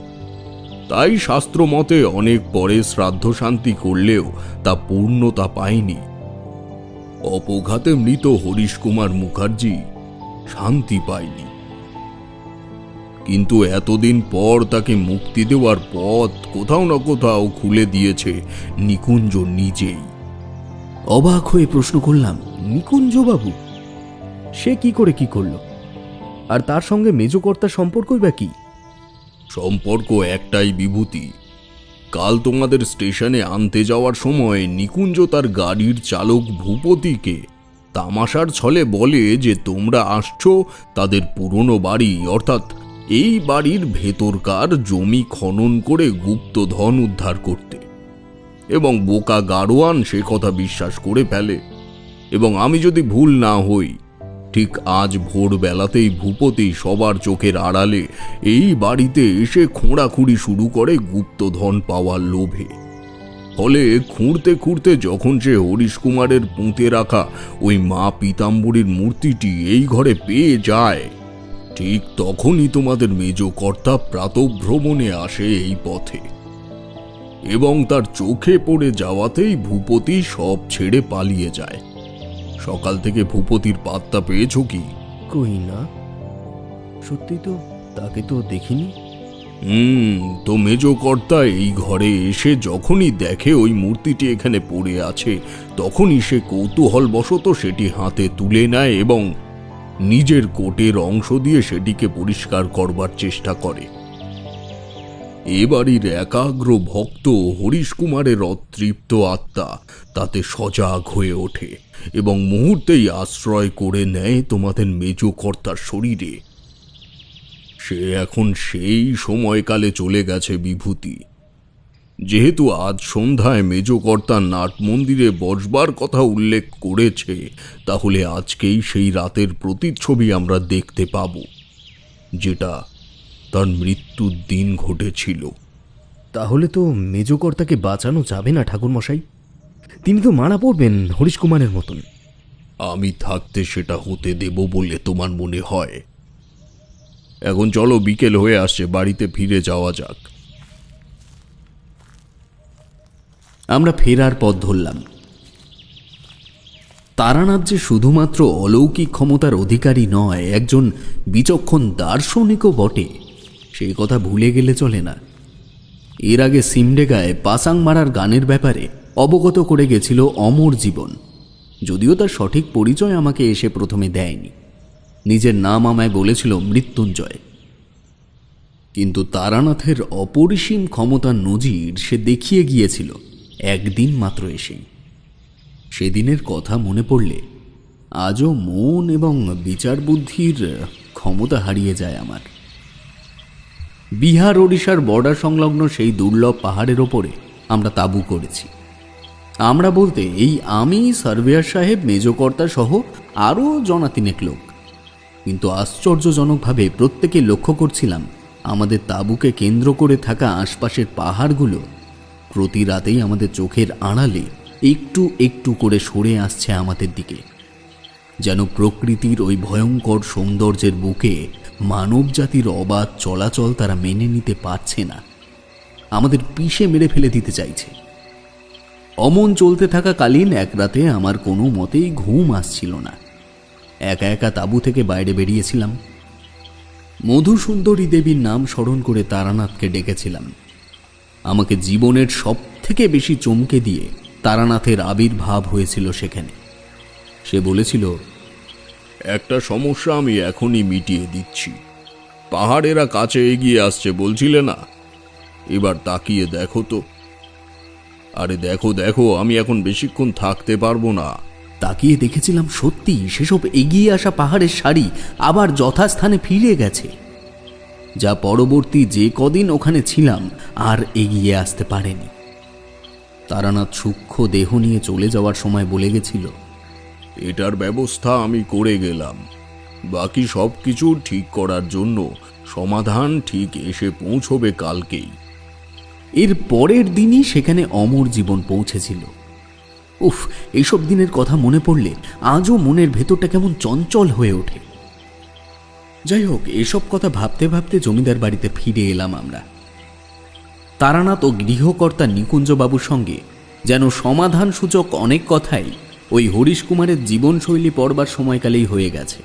তাই শাস্ত্র মতে অনেক পরে শ্রাদ্ধ শান্তি করলেও তা পূর্ণতা পায়নি। অপঘাতে মৃত হরিশ কুমার মুখার্জি শান্তি পায়নি। কিন্তু এতদিন পর তাকে মুক্তি দেওয়ার পথ কোথাও না কোথাও খুলে দিয়েছে নিকুঞ্জ নিজেই। অবাক হয়ে প্রশ্ন করলাম, নিকুঞ্জবাবু? সে কি করে কি করল? আর তার সঙ্গে মেজকর্তার সম্পর্কই বা কি? সম্পর্ক একটাই বিভূতি। কাল তোমাদের স্টেশনে আনতে যাওয়ার সময় নিকুঞ্জ তার গাড়ির চালক ভূপতিকে তামাশার ছলে বলে যে তোমরা আসছো তাদের পুরনো বাড়ি, অর্থাৎ এই বাড়ির ভেতরকার জমি খনন করে গুপ্ত ধন উদ্ধার করতে, এবং বোকা গাড়োয়ান সে কথা বিশ্বাস করে ফেলে। এবং আমি যদি ভুল না হই, ঠিক আজ ভোরবেলাতেই ভূপতি সবার চোখের আড়ালে এই বাড়িতে এসে খোঁড়াখুঁড়ি শুরু করে গুপ্তধন পাওয়ার লোভে। ফলে খুঁড়তে খুঁড়তে যখন সে হরিশ কুমারের পুঁতে রাখা ওই মা পীতাম্বরীর মূর্তিটি এই ঘরে পেয়ে যায়, ঠিক তখনই তোমাদের মেজ কর্তা প্রাতঃভ্রমণে আসে এই পথে, এবং তার চোখে পড়ে যাওয়াতেই ভূপতি সব ছেড়ে পালিয়ে যায়। সকাল থেকে ভূপতির পাত্তা পেয়েছো কি? কই না, সত্যি তো তাকে তো দেখিনি। তো মেজ কর্তা এই ঘরে এসে যখনই দেখে ওই মূর্তিটি এখানে পড়ে আছে, তখনই সে কৌতূহলবশত সেটি হাতে তুলে নেয় এবং নিজের কোটের অংশ দিয়ে সেটিকে পরিষ্কার করবার চেষ্টা করে। এ বাড়ির একাগ্র ভক্ত হরিশ কুমারের অতৃপ্ত আত্মা তাতে সজাগ হয়ে ওঠে এবং মুহূর্তেই আশ্রয় করে নেয় তোমাদের মেজ কর্তার শরীরে। সে এখন সেই সময়কালে চলে গেছে বিভূতি। যেহেতু আজ সন্ধ্যায় মেজকর্তার নাট মন্দিরে বসবার কথা উল্লেখ করেছে, তাহলে আজকেই সেই রাতের প্রতিচ্ছবি আমরা দেখতে পাব, যেটা তার মৃত্যুর দিন ঘটেছিল। তাহলে তো মেজকর্তাকে বাঁচানো যাবে না ঠাকুরমশাই। তিনি তো মারা পড়বেন হরিশ কুমারের মতন। আমি থাকতে সেটা হতে দেব বলে তোমার মনে হয়? এখন চলো, বিকেল হয়ে আসছে, বাড়িতে ফিরে যাওয়া যাক। আমরা ফেরার পথ ধরলাম। তারানাথ যে শুধুমাত্র অলৌকিক ক্ষমতার অধিকারী নয়, একজন বিচক্ষণ দার্শনিকও বটে, সেই কথা ভুলে গেলে চলে না। এর আগে সিমডেগায় পাসাং মারার গানের ব্যাপারে অবগত করে গেছিল অমর জীবন, যদিও তার সঠিক পরিচয় আমাকে এসে প্রথমে দেয়নি। নিজের নাম আমায় বলেছিল মৃত্যুঞ্জয়। কিন্তু তারানাথের অপরিসীম ক্ষমতার নজির সে দেখিয়ে গিয়েছিল একদিন মাত্র এসেই। সেদিনের কথা মনে পড়লে আজও মন এবং বিচার বুদ্ধির ক্ষমতা হারিয়ে যায় আমার। বিহার ওড়িশার বর্ডার সংলগ্ন সেই দুর্লভ পাহাড়ের ওপরে আমরা তাঁবু করেছি। আমরা বলতে এই আমি, সার্ভেয়ার সাহেব, মেজকর্তা সহ আরও জনাতিনেক লোক। কিন্তু আশ্চর্যজনকভাবে প্রত্যেকে লক্ষ্য করছিলাম আমাদের তাঁবুকে কেন্দ্র করে থাকা আশপাশের পাহাড়গুলো প্রতি রাতেই আমাদের চোখের আড়ালে একটু একটু করে সরে আসছে আমাদের দিকে, যেন প্রকৃতির ওই ভয়ঙ্কর সৌন্দর্যের বুকে মানব জাতির অবাধ চলাচল তারা মেনে নিতে পারছে না, আমাদের পিষে মেরে ফেলে দিতে চাইছে। অমন চলতে থাকাকালীন এক রাতে আমার কোনো মতেই ঘুম আসছিল না। একা একা তাঁবু থেকে বাইরে বেরিয়েছিলাম। মধুসুন্দরী দেবীর নাম স্মরণ করে তারানাথকে ডেকেছিলাম। আমাকে জীবনের সব থেকে বেশি চমকে দিয়ে তারানাথের আবির্ভাব হয়েছিল সেখানে। সে বলেছিল, একটা সমস্যা আমি এখনই মিটিয়ে দিচ্ছি। পাহাড়েরা কাছে এগিয়ে আসছে বলছিলে না? এবার তাকিয়ে দেখো তো। আরে দেখো দেখো, আমি এখন বেশিক্ষণ থাকতে পারবো না। তাকিয়ে দেখেছিলাম সত্যি সেসব এগিয়ে আসা পাহাড়ের সারি আবার যথাস্থানে ফিরে গেছে, যা পরবর্তী যে কদিন ওখানে ছিলাম আর এগিয়ে আসতে পারেনি। তারানাথ সূক্ষ্ম দেহ নিয়ে চলে যাওয়ার সময় বলে গেছিল, এটার ব্যবস্থা আমি করে গেলাম। বাকি সব কিছু ঠিক করার জন্য সমাধান ঠিক এসে পৌঁছবে কালকেই। এর পরের দিনই সেখানে অমর জীবন পৌঁছেছিল। উফ, এইসব দিনের কথা মনে পড়লে আজও মনের ভেতরটা কেমন চঞ্চল হয়ে ওঠে। যাই হোক, এসব কথা ভাবতে ভাবতে জমিদার বাড়িতে ফিরে এলাম আমরা। তারানাথ ও গৃহকর্তা নিকুঞ্জবাবুর সঙ্গে যেন সমাধানসূচক অনেক কথাই ওই হরিশ কুমারের জীবনশৈলী পড়বার সময়কালেই হয়ে গেছে।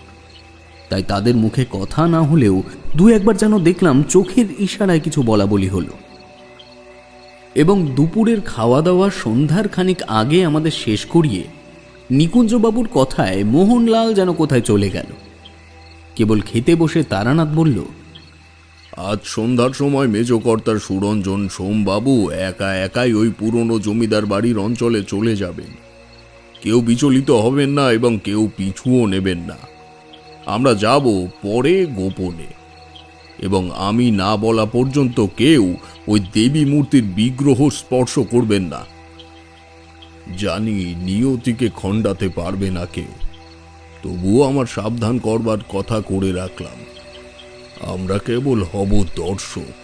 তাই তাদের মুখে কথা না হলেও দু একবার যেন দেখলাম চোখের ইশারায় কিছু বলা বলি হলো। এবং দুপুরের খাওয়া দাওয়া সন্ধ্যার খানিক আগে আমাদের শেষ করিয়ে নিকুঞ্জবাবুর কথায় মোহনলাল যেন কোথায় চলে গেল। কেবল খেতে বসে তারানাথ বলল, আজ সন্ধ্যার সময় মেজকর্তার সুরঞ্জন সোমবাবু একা একাই ওই পুরনো জমিদার বাড়ির অঞ্চলে চলে যাবেন। কেউ বিচলিত হবেন না এবং কেউ পিছুও নেবেন না। আমরা যাব পরে গোপনে, এবং আমি না বলা পর্যন্ত কেউ ওই দেবী মূর্তির বিগ্রহ স্পর্শ করবেন না। জানি নিয়তিকে খণ্ডাতে পারবে না কেউ, তবুও আমার সাবধান করবার কথা করে রাখলাম। আমরা কেবল হব দর্শক।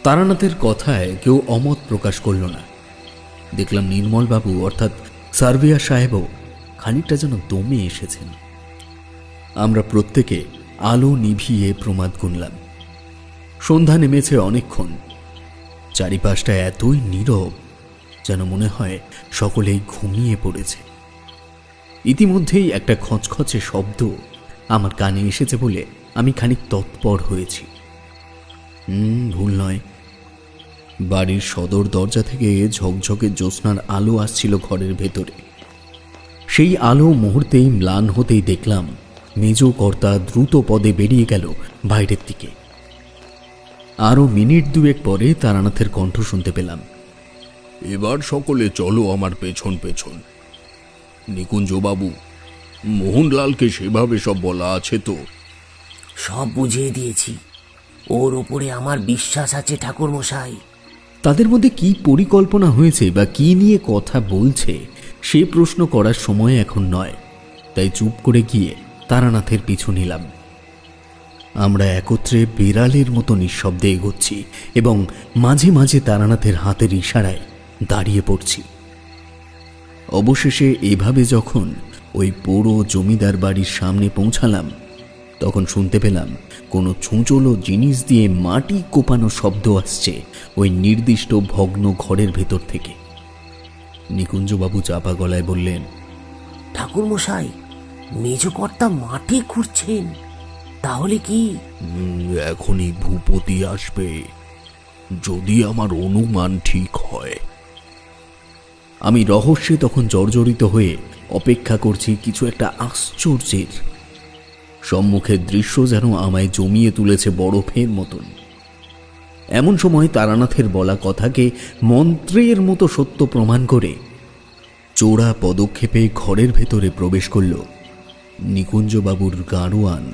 তারানাথের কথায় কেউ অমত প্রকাশ করল না। দেখলাম নির্মলবাবু অর্থাৎ সার্ভেয়ার সাহেবও খানিকটা যেন দমে এসেছেন। আমরা প্রত্যেকে আলো নিভিয়ে প্রমাদ গুনলাম। সন্ধ্যা নেমেছে অনেকক্ষণ। চারিপাশটা এতই নীরব যেন মনে হয় সকলেই ঘুমিয়ে পড়েছে। ইতিমধ্যেই একটা খচখচে শব্দ আমার কানে এসেছে বলে আমি খানিক তৎপর হয়েছি। ভুল নয়, বাড়ির সদর দরজা থেকে ঝকঝকে জ্যোৎস্নার আলো আসছিল ঘরের ভেতরে। সেই আলো মুহূর্তেই ম্লান হতেই দেখলাম মেজ কর্তা দ্রুত পদে বেরিয়ে গেল বাইরের দিকে। আরও মিনিট দুয়েক পরে তারানাথের কণ্ঠ শুনতে পেলাম, এবার সকলে চলো আমার পেছন পেছন। নিকুঞ্জবাবু, মোহনলালকে সেভাবে সব বলা আছে তো? সব বুঝিয়ে দিয়েছি, ওর ওপরে আমার বিশ্বাস আছে ঠাকুরমশাই। তাদের মধ্যে কি পরিকল্পনা হয়েছে বা কি নিয়ে কথা বলছে সে প্রশ্ন করার সময় এখন নয়, তাই চুপ করে গিয়ে তারানাথের পিছু নিলাম। আমরা একত্রে বিড়ালের মতো নিঃশব্দে এগোচ্ছি এবং মাঝে মাঝে তারানাথের হাতের ইশারায় দাঁড়িয়ে পড়ছি। অবশেষে এভাবে যখন ওই পুরো জমিদার বাড়ির সামনে পৌঁছালাম, তখন শুনতে পেলাম কোনো ছুঁচলো জিনিস দিয়ে মাটি কোপানো শব্দ আসছে ওই নির্দিষ্ট ভগ্ন ঘরের ভেতর থেকে। নিকুঞ্জবাবু চাপা গলায় বললেন, ঠাকুর মশাই, মেজকর্তা মাটি খুঁড়ছেন। তাহলে কি? এখনই ভূপতি আসবে, যদি আমার অনুমান ঠিক হয়। আমি রহস্যে তখন জর্জরিত হয়ে অপেক্ষা করছি কিছু একটা আশ্চর্যের। সম্মুখের দৃশ্য যেন আমায় জমিয়ে তুলেছে বরফের মতন। এমন সময় তারানাথের বলা কথাকে মন্ত্রের মতো সত্য প্রমাণ করে চোরা পদক্ষেপে ঘরের ভেতরে প্রবেশ করল নিকুঞ্জবাবুর গাড়োয়ান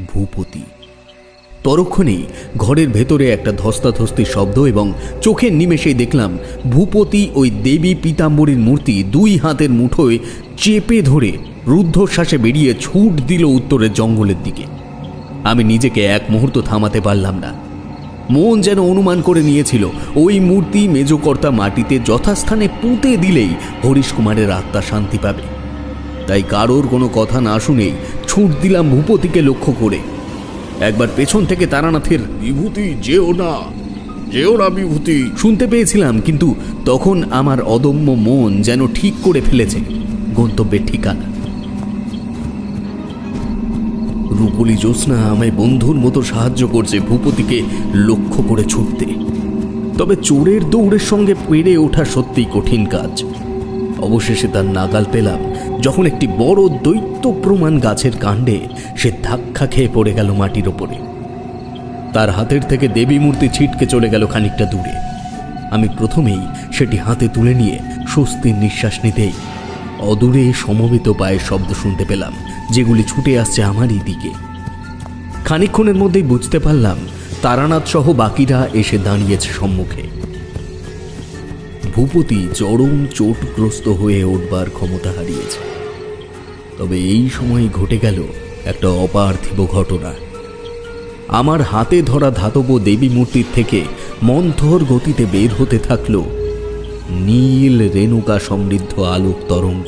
ভূপতি। তরক্ষণেই ঘরের ভেতরে একটা ধস্তাধস্তির শব্দ এবং চোখের নিমেষেই দেখলাম ভূপতি ওই দেবী পীতাম্বরীর মূর্তি 2 হাতের মুঠোয় চেপে ধরে রুদ্ধশ্বাসে বেরিয়ে ছুট দিল উত্তরের জঙ্গলের দিকে। আমি নিজেকে এক মুহূর্ত থামাতে পারলাম না। মন যেন অনুমান করে নিয়েছিল ওই মূর্তি মেজকর্তা মাটিতে যথাস্থানে পুঁতে দিলেই হরিশ কুমারের আত্মা শান্তি পাবে। তাই কারোর কোনো কথা না শুনেই ছুট দিলাম ভূপতিকে লক্ষ্য করে। একবার পেছন থেকে তারানাথের বিভূতি, যেও না বিভূতি শুনতে পেয়েছিলাম, কিন্তু তখন আমার অদম্য মন যেন ঠিক করে ফেলেছে গন্তব্যের ঠিকানা। রূপলি জ্যোৎস্না আমায় বন্ধুর মতো সাহায্য করছে ভূপতিকে লক্ষ্য করে ছুটতে। তবে চোরের দৌড়ের সঙ্গে পেরে ওঠা সত্যিই কঠিন কাজ। অবশেষে তার নাগাল পেলাম যখন একটি বড় দৈত্য প্রমাণ গাছের কাণ্ডে সে ধাক্কা খেয়ে পড়ে গেল মাটির ওপরে। তার হাতের থেকে দেবী মূর্তি ছিটকে চলে গেল খানিকটা দূরে। আমি প্রথমেই সেটি হাতে তুলে নিয়ে স্বস্তির নিঃশ্বাস নিতেই অদূরে সমবেত পায়ের শব্দ শুনতে পেলাম, যেগুলি ছুটে আসছে আমারই দিকে। খানিকক্ষণের মধ্যেই বুঝতে পারলাম তারানাথ সহ বাকিরা এসে দাঁড়িয়েছে সম্মুখে। ভূপতি চরম চোটগ্রস্ত হয়ে উঠবার ক্ষমতা হারিয়েছে। তবে এই সময় ঘটে গেল একটা অপার্থিব ঘটনা। আমার হাতে ধরা ধাতব দেবী মূর্তির থেকে মন্থর গতিতে বের হতে থাকলো নীল রেণুকা সমৃদ্ধ আলোক তরঙ্গ।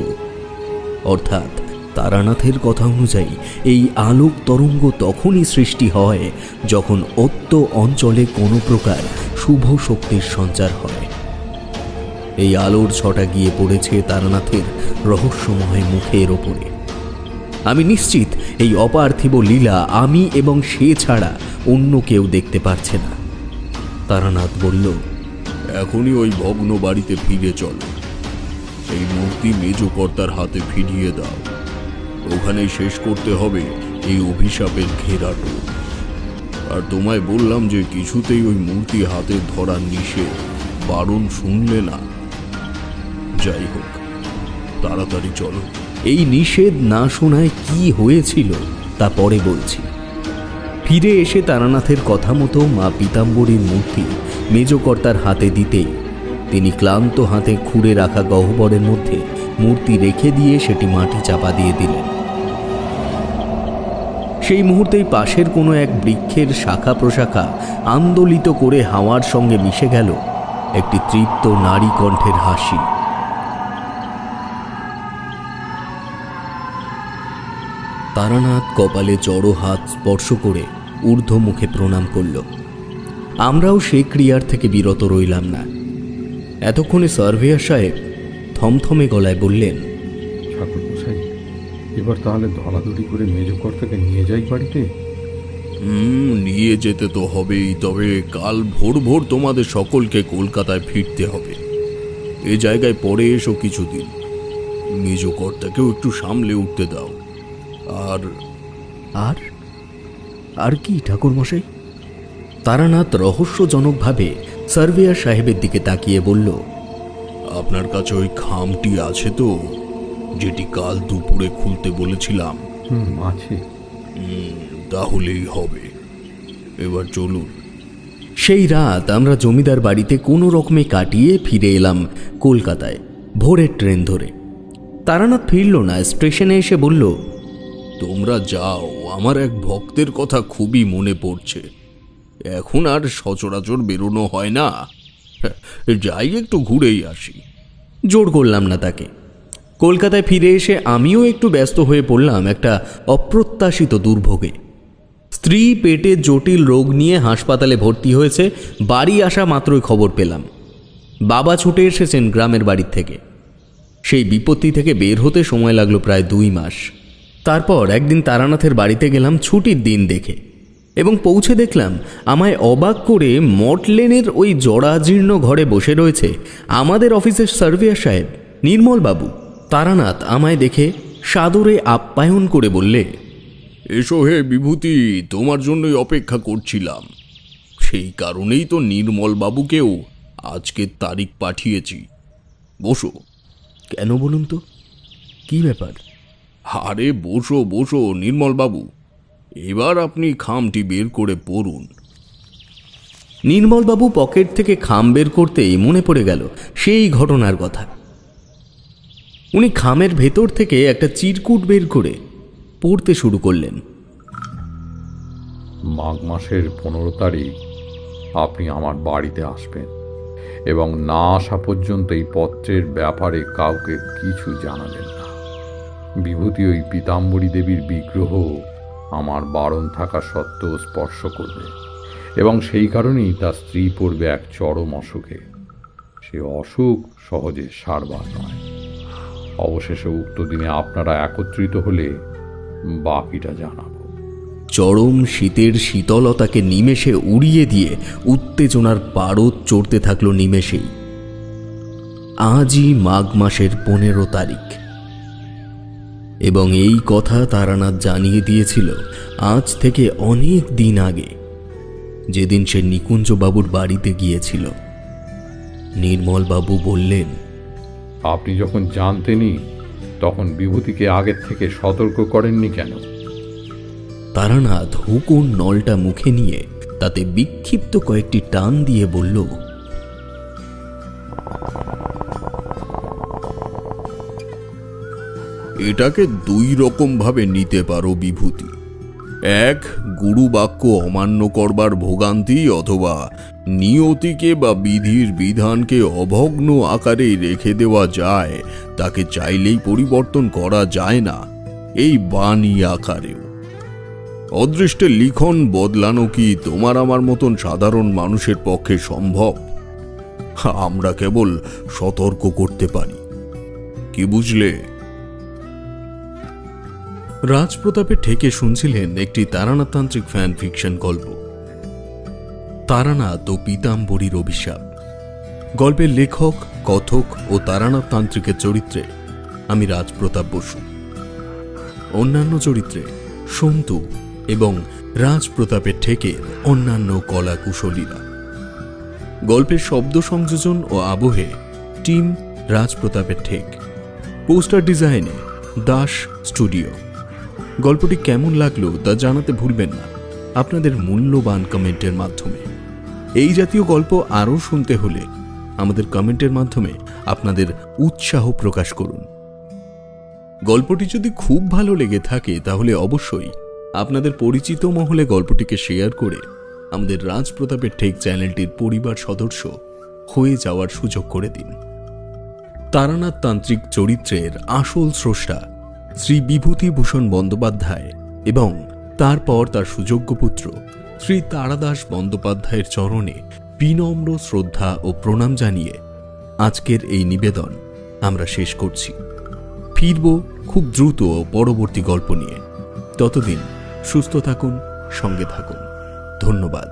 অর্থাৎ তারানাথের কথা অনুযায়ী এই আলোক তরঙ্গ তখনই সৃষ্টি হয় যখন অত্য অঞ্চলে কোনো প্রকার শুভ শক্তির সঞ্চার হয়। এই আলোর ছটা গিয়ে পড়েছে তারানাথের রহস্যময় মুখের ওপরে। আমি নিশ্চিত এই অপার্থিব লীলা আমি এবং সে ছাড়া অন্য কেউ দেখতে পারছে না। তারানাথ বলল, এখনই ওই ভগ্ন বাড়িতে ফিরে চলো। এই মূর্তি মেজকর্তার হাতে ফিরিয়ে দাও। ওখানেই শেষ করতে হবে এই অভিশাপের ঘেরাটো। আর তোমায় বললাম যে কিছুতেই ওই মূর্তি হাতে ধরা নিষেধ, বারণ শুনলে না। যাই হোক, তাড়াতাড়ি চলো। এই নিষেধ না শোনায় কি হয়েছিল তা পরে বলছি। ফিরে এসে তারানাথের কথা মতো মা পীতাম্বরীর মূর্তি মেজকর্তার হাতে দিতেই তিনি ক্লান্ত হাতে খুঁড়ে রাখা গহ্বরের মধ্যে মূর্তি রেখে দিয়ে সেটি মাটি চাপা দিয়ে দিলেন। সেই মুহূর্তেই পাশের কোনো এক বৃক্ষের শাখা প্রশাখা আন্দোলিত করে হাওয়ার সঙ্গে মিশে গেল একটি তৃপ্ত নারী কণ্ঠের হাসি। তারানাথ কপালে জড়ো হাত স্পর্শ করে ঊর্ধ্বমুখে প্রণাম করল। আমরাও সে ক্রিয়ার থেকে বিরত রইলাম না। এতক্ষণে সার্ভেয়ার সাহেব থমথমে গলায় বললেন, ঠাকুর মশাই, এবার তাহলে ধরাধরি করে মেজকর্তাকে নিয়ে যাই বাড়িতে। নিয়ে যেতে তো হবেই, তবে কাল ভোর ভোর তোমাদের সকলকে কলকাতায় ফিরতে হবে। এ জায়গায় পরে এসো কিছুদিন। মেজকর্তাকেও একটু সামলে উঠতে দাও। আর আর আর কি ঠাকুরমশাই? তারানাথ রহস্যজনকভাবে সার্ভেয়ার সাহেবের দিকে তাকিয়ে বলল, আপনার কাছে ওই খামটি আছে তো, যেটি কাল দুপুরে খুলতে বলেছিলাম? আছে। তাহলেই হবে। এবার চলুন। সেই রাত আমরা জমিদার বাড়িতে কোনো রকমে কাটিয়ে ফিরে এলাম কলকাতায় ভোরের ট্রেন ধরে। তারানাথ ফিরল না, স্টেশনে এসে বলল, তোমরা যাও, আমার এক ভক্তের কথা খুবই মনে পড়ছে। এখন আর সচরাচর বেরোনো হয় না, যাই একটু ঘুরেই আসি। জোর করলাম না তাকে। কলকাতায় ফিরে এসে আমিও একটু ব্যস্ত হয়ে পড়লাম একটা অপ্রত্যাশিত দুর্ভোগে। স্ত্রী পেটে জটিল রোগ নিয়ে হাসপাতালে ভর্তি হয়েছে, বাড়ি আসা মাত্রই খবর পেলাম। বাবা ছুটে এসেছেন গ্রামের বাড়ির থেকে। সেই বিপত্তি থেকে বের হতে সময় লাগলো প্রায় 2 মাস। তারপর একদিন তারানাথের বাড়িতে গেলাম ছুটির দিন দেখে, এবং পৌঁছে দেখলাম আমায় অবাক করে মটলেনের ওই জরাজীর্ণ ঘরে বসে রয়েছে আমাদের অফিসের সার্ভেয়ার সাহেব নির্মলবাবু। তারানাথ আমায় দেখে সাদরে আপ্যায়ন করে বললে, এসো হে বিভূতি, তোমার জন্যই অপেক্ষা করছিলাম। সেই কারণেই তো নির্মল বাবুকেও আজকের তারিখ পাঠিয়েছি। বসো। কেন বলুন তো, কি ব্যাপার? আরে বসো বসো নির্মল বাবু, এবার আপনি খামটি বের করে পড়ুন। নির্মলবাবু পকেট থেকে খাম বের করতেই মনে পড়ে গেল সেই ঘটনার কথা। উনি খামের ভেতর থেকে একটা চিরকুট বের করে পড়তে শুরু করলেন। মাঘ মাসের 15 তারিখ আপনি আমার বাড়িতে আসবেন এবং না আসা পর্যন্ত এই পত্রের ব্যাপারে কাউকে কিছু জানাবেন না। বিভূতি ওই পীতাম্বরী দেবীর বিগ্রহ আমার বারণ থাকা সত্ত্বেও স্পর্শ করবে, এবং সেই কারণেই তার স্ত্রী পড়বে এক চরম অসুখে। সে অসুখ সহজে সারবার নয়। অবশেষে উক্ত দিনে আপনারা একত্রিত হলে বাকিটা জানাব। চরম শীতের শীতলতাকে নিমেষে উড়িয়ে দিয়ে উত্তেজনার পারদ চড়তে থাকলো নিমেষেই। আজই মাঘ মাসের 15 তারিখ, এবং এই কথা তারানাথ জানিয়ে দিয়েছিল আজ থেকে অনেক দিন আগে, যেদিন সে নিকুঞ্জবাবুর বাড়িতে গিয়েছিল। নির্মলবাবু বললেন, আপনি যখন জানতেনই তখন বিভূতিকে আগের থেকে সতর্ক করেননি কেন? তারানাথ হুকুন নলটা মুখে নিয়ে তাতে বিক্ষিপ্ত কয়েকটি টান দিয়ে বলল, এটাকে 2 রকম ভাবে নিতে পারো বিভূতি। এক, গুরু বাক্য অমান্য করবার ভোগান্তি, অথবা নিয়তিকে বা বিধির বিধানকে অভগ্ন আকারে রেখে দেওয়া যায়, তাকে চাইলেই পরিবর্তন করা যায় না, এই বাণী আকারেও। অদৃষ্টের লিখন বদলানো কি তোমার আমার মতন সাধারণ মানুষের পক্ষে সম্ভব? আমরা কেবল সতর্ক করতে পারি। কি বুঝলে? রাজপ্রতাপের ঠেকে শুনছিলেন একটি তারানাথতান্ত্রিক ফ্যান ফিকশন গল্প, তারানাথ ও পীতাম্বরীর অভিশাপ। গল্পের লেখক, কথক ও তারানাথতান্ত্রিকের চরিত্রে আমি রাজপ্রতাপ বসু। অন্যান্য চরিত্রে সন্তু এবং রাজপ্রতাপের ঠেকের অন্যান্য কলা কুশলীরা। গল্পের শব্দ সংযোজন ও আবহে টিম রাজপ্রতাপের ঠেক। পোস্টার ডিজাইনে দাস স্টুডিও। গল্পটি কেমন লাগলো তা জানাতে ভুলবেন না আপনাদের মূল্যবান কমেন্টের মাধ্যমে। এই জাতীয় গল্প আরও শুনতে হলে আমাদের কমেন্টের মাধ্যমে আপনাদের উৎসাহ প্রকাশ করুন। গল্পটি যদি খুব ভালো লেগে থাকে তাহলে অবশ্যই আপনাদের পরিচিত মহলে গল্পটিকে শেয়ার করে আমাদের রাজপ্রতাপের ঠেক চ্যানেলটির পরিবার সদস্য হয়ে যাওয়ার সুযোগ করে দিন। তারানাথ তান্ত্রিক চরিত্রের আসল স্রষ্টা শ্রী বিভূতিভূষণ বন্দ্যোপাধ্যায় এবং তারপর তার সুযোগ্য পুত্র শ্রী তারাদাস বন্দ্যোপাধ্যায়ের চরণে বিনম্র শ্রদ্ধা ও প্রণাম জানিয়ে আজকের এই নিবেদন আমরা শেষ করছি। ফিরব খুব দ্রুত পরবর্তী গল্প নিয়ে। ততদিন সুস্থ থাকুন, সঙ্গে থাকুন। ধন্যবাদ।